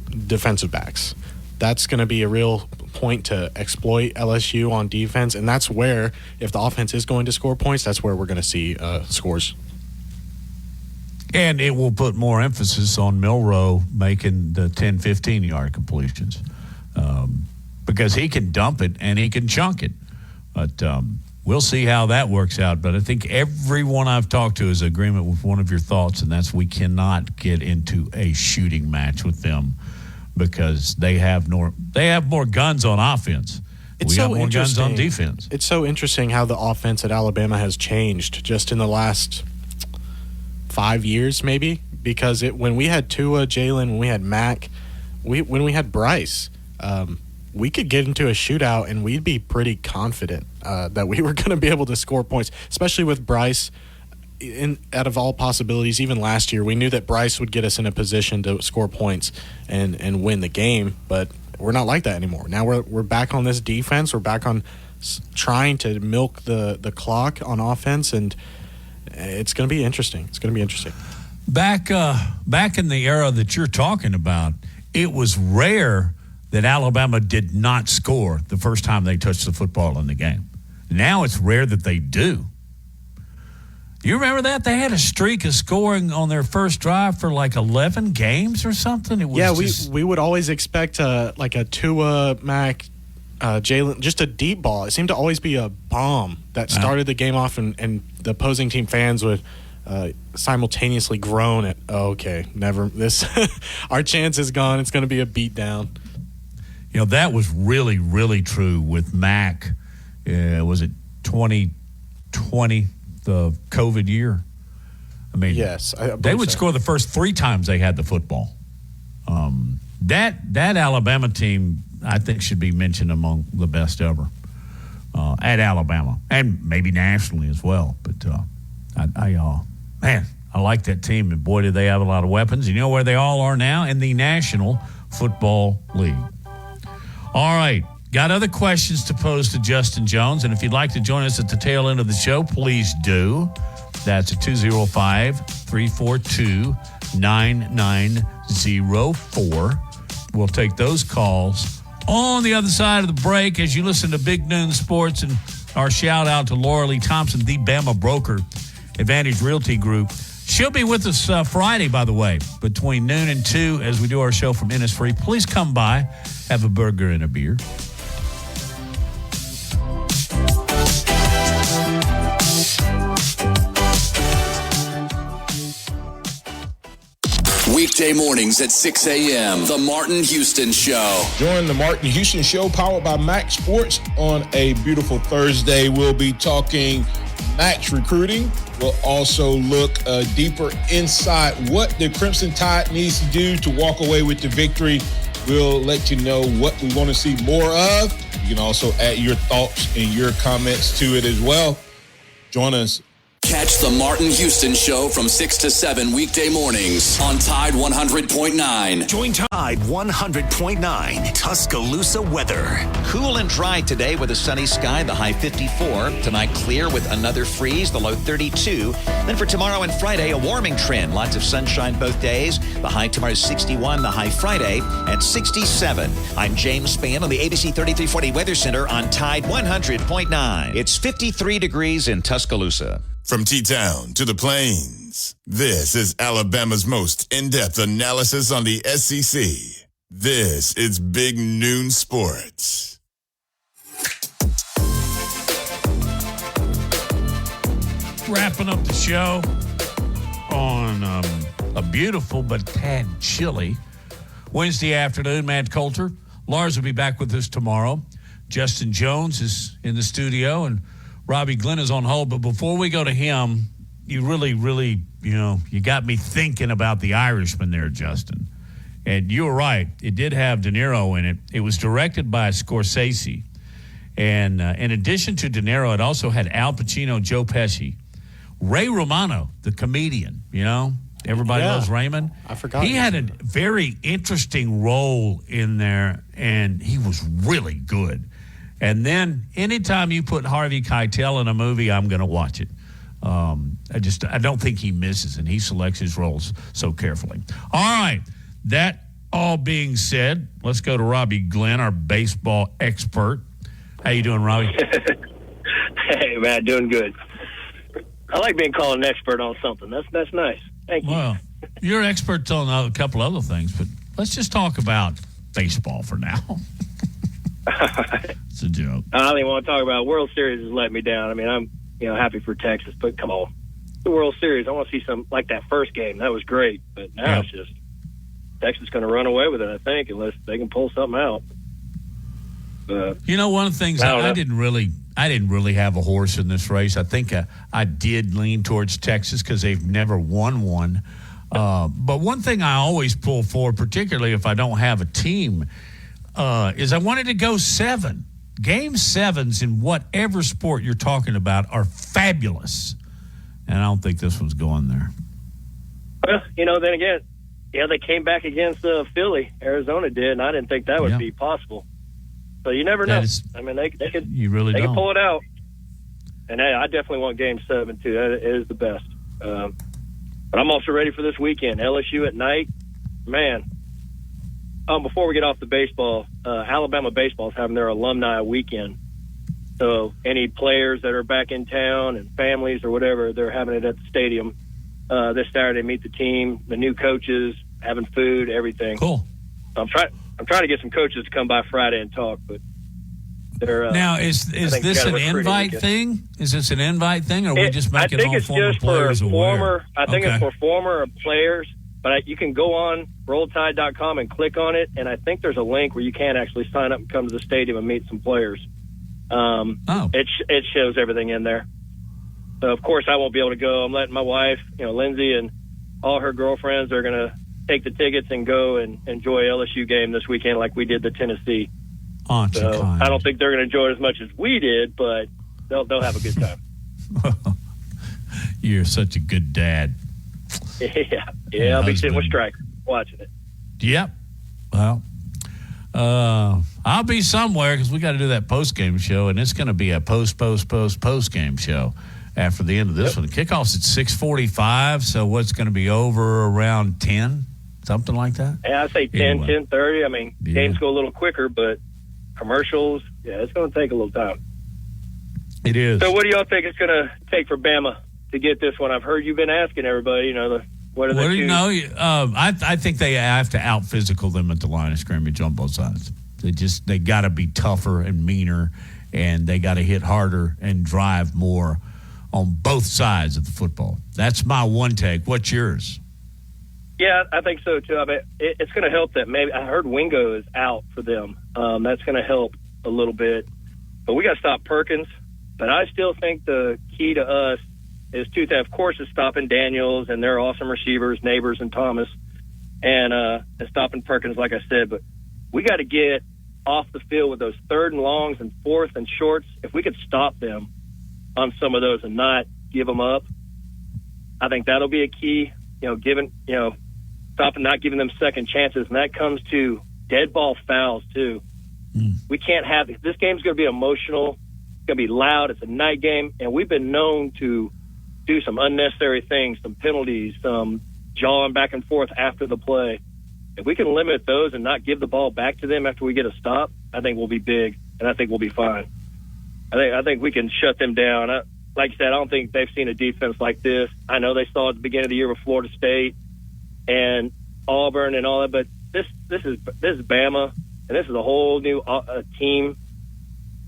defensive backs. That's going to be a real point to exploit LSU on defense, and that's where, if the offense is going to score points, that's where we're going to see scores. And it will put more emphasis on Milroe making the 10, 15-yard completions because he can dump it and he can chunk it. But we'll see how that works out. But I think everyone I've talked to is in agreement with one of your thoughts, and that's we cannot get into a shooting match with them because they have more guns on offense. We have more guns on defense. It's so interesting how the offense at Alabama has changed just in the last 5 years, maybe, because when we had Tua, Jalen, when we had Mac, when we had Bryce, we could get into a shootout and we'd be pretty confident that we were going to be able to score points, especially with Bryce. Out of all possibilities, even last year, we knew that Bryce would get us in a position to score points and win the game, but we're not like that anymore. Now we're back on this defense. We're back on trying to milk the clock on offense, and it's going to be interesting. It's going to be interesting. Back in the era that you're talking about, it was rare that Alabama did not score the first time they touched the football in the game. Now it's rare that they do. You remember that? They had a streak of scoring on their first drive for like 11 games or something. It was we would always expect like a Tua, Mac, Jalen, just a deep ball. It seemed to always be a bomb that started the game off, and the opposing team fans would simultaneously groan at, our chance is gone. It's going to be a beatdown. You know, that was really, really true with Mac. Was it 2020, the COVID year? I mean, yes, they would score the first 3 times they had the football. That Alabama team, I think, should be mentioned among the best ever at Alabama, and maybe nationally as well. But I like that team, and boy, did they have a lot of weapons. You know where they all are now? In the National Football League. All right, got other questions to pose to Justin Jones, and if you'd like to join us at the tail end of the show, please do. That's at 205-342-9904. We'll take those calls on the other side of the break as you listen to Big Noon Sports, and our shout out to Laura Lee Thompson, the Bama broker, Advantage Realty Group. She'll be with us Friday, by the way, between noon and 2 as we do our show from Innisfree. Please come by, have a burger and a beer. Weekday mornings at 6 a.m. The Martin Houston Show. Join the Martin Houston Show, powered by Max Sports, on a beautiful Thursday. We'll be talking Max recruiting. We'll also look deeper inside what the Crimson Tide needs to do to walk away with the victory. We'll let you know what we want to see more of. You can also add your thoughts and your comments to it as well. Join us. Catch the Martin Houston Show from 6 to 7 weekday mornings on Tide 100.9. Join Tide 100.9 Tuscaloosa weather. Cool and dry today with a sunny sky, the high 54. Tonight clear with another freeze, the low 32. Then for tomorrow and Friday, a warming trend. Lots of sunshine both days. The high tomorrow is 61, the high Friday at 67. I'm James Spann on the ABC 3340 Weather Center on Tide 100.9. It's 53 degrees in Tuscaloosa. From T-Town to the Plains, this is Alabama's most in-depth analysis on the SEC. This is Big Noon Sports. Wrapping up the show on a beautiful but tad chilly Wednesday afternoon. Matt Coulter. Lars will be back with us tomorrow. Justin Jones is in the studio, and Robbie Glenn is on hold. But before we go to him, you really, you got me thinking about The Irishman there, Justin. And you were right. It did have De Niro in it. It was directed by Scorsese. And in addition to De Niro, it also had Al Pacino, Joe Pesci, Ray Romano, the comedian, Everybody loves Raymond. I forgot. He had a very interesting role in there, and he was really good. And then anytime you put Harvey Keitel in a movie, I'm going to watch it. I don't think he misses, and he selects his roles so carefully. All right. That all being said, let's go to Robbie Glenn, our baseball expert. How you doing, Robbie? Hey, man, doing good. I like being called an expert on something. That's nice. Thank you. Well, you're experts on a couple other things, but let's just talk about baseball for now. It's a joke. I don't even want to talk about World Series has let me down. I mean, I'm happy for Texas, but come on. The World Series, I want to see some like that first game. That was great, but now it's just Texas going to run away with it, I think, unless they can pull something out. One of the things I didn't really have a horse in this race. I think I did lean towards Texas because they've never won one. But one thing I always pull for, particularly if I don't have a team, is I wanted to go 7. Game 7s in whatever sport you're talking about are fabulous. And I don't think this one's going there. Well, then again, they came back against Philly. Arizona did, and I didn't think that would be possible. So you never know. They could. You really they don't. Could pull it out. And hey, I definitely want Game 7 too. That is the best. But I'm also ready for this weekend. LSU at night, man. Before we get off the baseball, Alabama baseball is having their alumni weekend. So any players that are back in town and families or whatever, they're having it at the stadium this Saturday. Meet the team, the new coaches, having food, everything. Cool. So I'm trying to get some coaches to come by Friday and talk, but they're now is this an invite thing? Is this an invite thing, or are we just making all former players aware? I think it's for former players, but you can go on RollTide.com and click on it, and I think there's a link where you can actually sign up and come to the stadium and meet some players. It shows everything in there. So of course I won't be able to go. I'm letting my wife, Lindsay, and all her girlfriends are going to take the tickets and go and enjoy LSU game this weekend like we did the Tennessee. I don't think they're going to enjoy it as much as we did, but they'll have a good time. You're such a good dad. Yeah, I'll be sitting with Stryker watching it. Yep. Well, I'll be somewhere because we got to do that post-game show, and it's going to be a post-game show after the end of this one. The kickoff's at 6:45, so what's going to be over around 10, something like that? Yeah, I'd say 10, 10:30. I mean, games go a little quicker, but commercials, it's going to take a little time. It is. So what do y'all think it's going to take for Bama to get this one? I've heard you've been asking everybody, what are they doing? I think they have to out-physical them at the line of scrimmage on both sides. They got to be tougher and meaner, and they got to hit harder and drive more on both sides of the football. That's my one take. What's yours? Yeah, I think so too. I mean, it's going to help that maybe I heard Wingo is out for them. That's going to help a little bit, but we got to stop Perkins. But I still think the key to us is of course, is stopping Daniels and their awesome receivers, Neighbors and Thomas, and stopping Perkins, like I said. But we got to get off the field with those 3rd and longs and 4th and shorts. If we could stop them on some of those and not give them up, I think that'll be a key. Stopping, not giving them second chances, and that comes to dead ball fouls too. We can't have this game's going to be emotional. It's going to be loud. It's a night game, and we've been known to do some unnecessary things, some penalties, some jawing back and forth after the play. If we can limit those and not give the ball back to them after we get a stop, I think we'll be big, and I think we'll be fine. I think we can shut them down. Like I said, I don't think they've seen a defense like this. I know they saw it at the beginning of the year with Florida State and Auburn and all that, but this is Bama, and this is a whole new team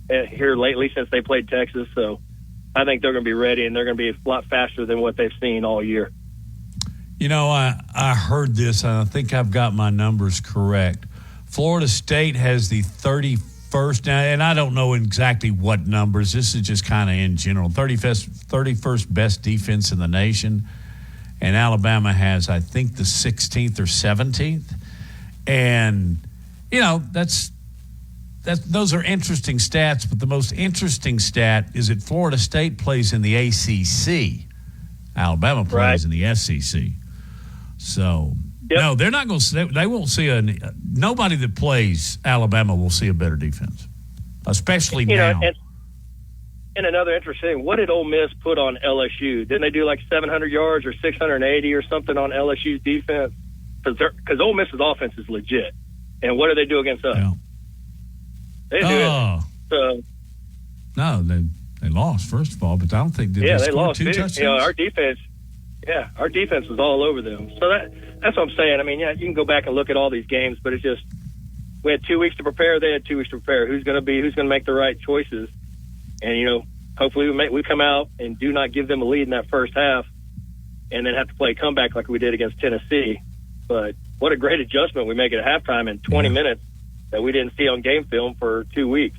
here lately since they played Texas. So I think they're going to be ready, and they're going to be a lot faster than what they've seen all year. I heard this, and I think I've got my numbers correct. Florida State has the 31st, and I don't know exactly what numbers. This is just kind of in general. 31st best defense in the nation, and Alabama has, I think, the 16th or 17th. And, those are interesting stats, but the most interesting stat is that Florida State plays in the ACC. Alabama plays in the SEC. So, no, they're not going to – they won't see nobody that plays Alabama will see a better defense. especially you now. know, and another interesting thing, what did Ole Miss put on LSU? Didn't they do like 700 yards or 680 or something on LSU's defense? Because Ole Miss's offense is legit. And what do they do against us? Yeah. They do it. So, no, they lost, first of all, but I don't think they lost scored 2 big. touchdowns. You know, our defense was all over them. So that's what I'm saying. I mean, yeah, you can go back and look at all these games, but it's just we had 2 weeks to prepare. They had 2 weeks to prepare. Who's going to make the right choices? And, you know, hopefully we come out and do not give them a lead in that first half and then have to play a comeback like we did against Tennessee. But what a great adjustment we make at halftime in 20 minutes that we didn't see on game film for 2 weeks.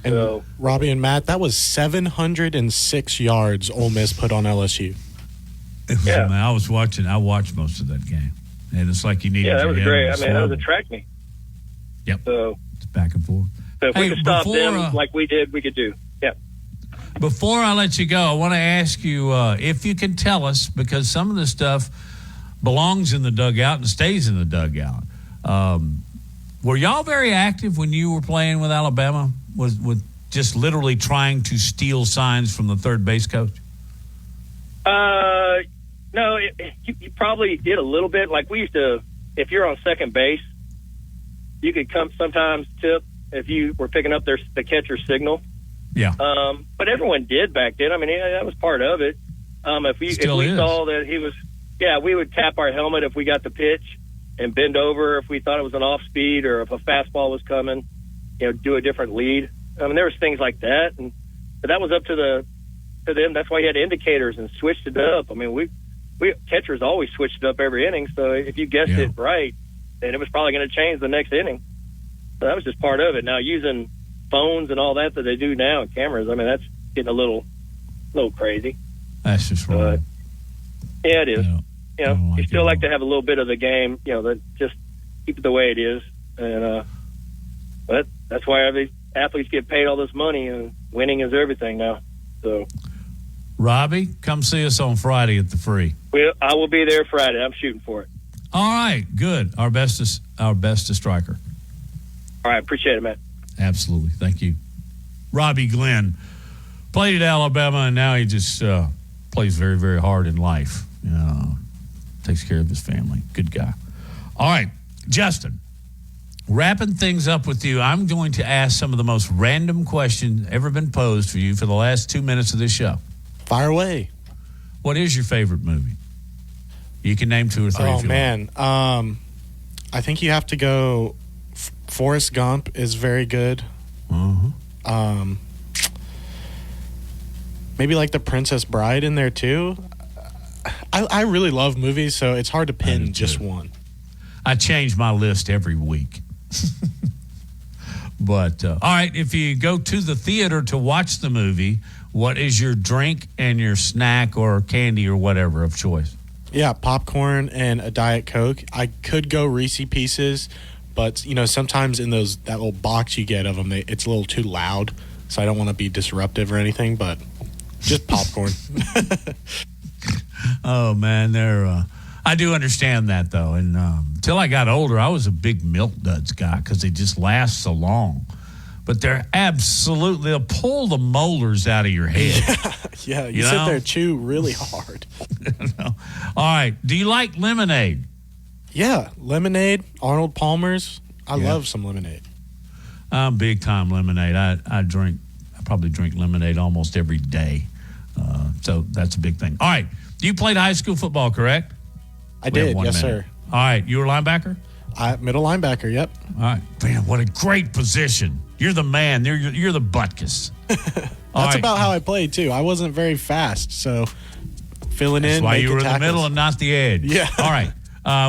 And so, Robbie and Matt, that was 706 yards Ole Miss put on LSU. I watched most of that game. And it's like you needed that your was head great. on I the mean, that was swivel. a track meet. Yep. So it's back and forth. So if we could stop before, them like we did, we could do. Yeah. Before I let you go, I want to ask you if you can tell us, because some of this stuff belongs in the dugout and stays in the dugout. Were y'all very active when you were playing with Alabama? With just literally trying to steal signs from the third base coach? No, you probably did a little bit. Like we used to, if you're on second base, you could come sometimes tip if you were picking up the catcher's signal. Yeah. But everyone did back then. I mean, that was part of it. If we saw that he was, we would tap our helmet if we got the pitch and bend over if we thought it was an off speed or if a fastball was coming, do a different lead. I mean, there was things like that, but that was up to them. That's why you had indicators and switched it up. I mean, we catchers always switched it up every inning. So if you guessed it right, then it was probably going to change the next inning. So that was just part of it. Now using phones and all that they do now and cameras, I mean, that's getting a little crazy. That's just wrong. Yeah, it is. You still like to have a little bit of the game, that just keep it the way it is. And but that's why these athletes get paid all this money, and winning is everything now. So, Robbie, come see us on Friday at the Free. I will be there Friday. I'm shooting for it. All right, good. Our bestest striker. All right, appreciate it, man. Absolutely, thank you. Robbie Glenn played at Alabama, and now he just plays very, very hard in life. Takes care of his family. Good guy. All right, Justin, wrapping things up with you, I'm going to ask some of the most random questions ever been posed for you for the last 2 minutes of this show. Fire away. What is your favorite movie? You can name 2 or 3 if you man. like. I think you have to go Forrest Gump is very good. Uh-huh. Maybe like The Princess Bride in there too. I really love movies, so it's hard to pin just one. I change my list every week. But, all right, if you go to the theater to watch the movie, what is your drink and your snack or candy or whatever of choice? Yeah, popcorn and a Diet Coke. I could go Reese Pieces, but, sometimes in that little box you get of them, it's a little too loud, so I don't want to be disruptive or anything, but just popcorn. Oh, man, I do understand that, though. And until I got older, I was a big Milk Duds guy because they just last so long. But they'll pull the molars out of your head. Yeah, you sit there and chew really hard. All right. Do you like lemonade? Yeah, lemonade, Arnold Palmer's. I love some lemonade. I'm big time lemonade. I probably drink lemonade almost every day. So that's a big thing. All right. You played high school football, correct? I did, yes, sir. All right. You were a linebacker? Middle linebacker, yep. All right. Man, what a great position. You're the man. You're the butkus. That's about how I played, too. I wasn't very fast, so filling in. That's why you were in tackles. the middle and not the edge. Yeah. All right.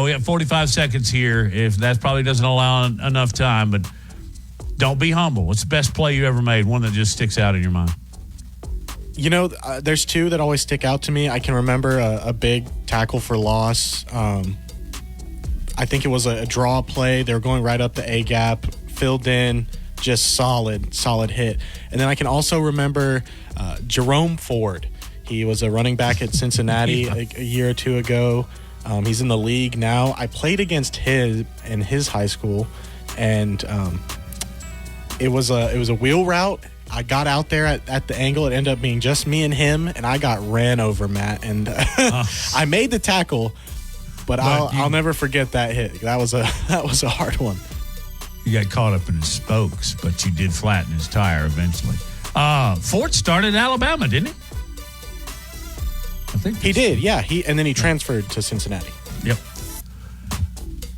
We have 45 seconds here. If that probably doesn't allow enough time, but don't be humble. What's the best play you ever made? One that just sticks out in your mind. There's 2 that always stick out to me. I can remember a big tackle for loss. I think it was a draw play. They were going right up the A gap, filled in, just solid hit. And then I can also remember Jerome Ford. He was a running back at Cincinnati a year or 2 ago. He's in the league now. I played against him in his high school, and It was a wheel route. I got out there at the angle. It ended up being just me and him, and I got ran over, Matt. And I made the tackle, but I'll never forget that hit. That was a hard one. You got caught up in his spokes, but you did flatten his tire eventually. Fort started at Alabama, didn't he? I think he did. Yeah, and then he transferred to Cincinnati. Yep.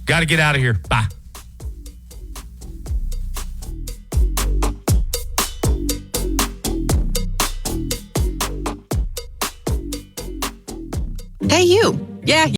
Got to get out of here. Bye. Hey, you. Yeah,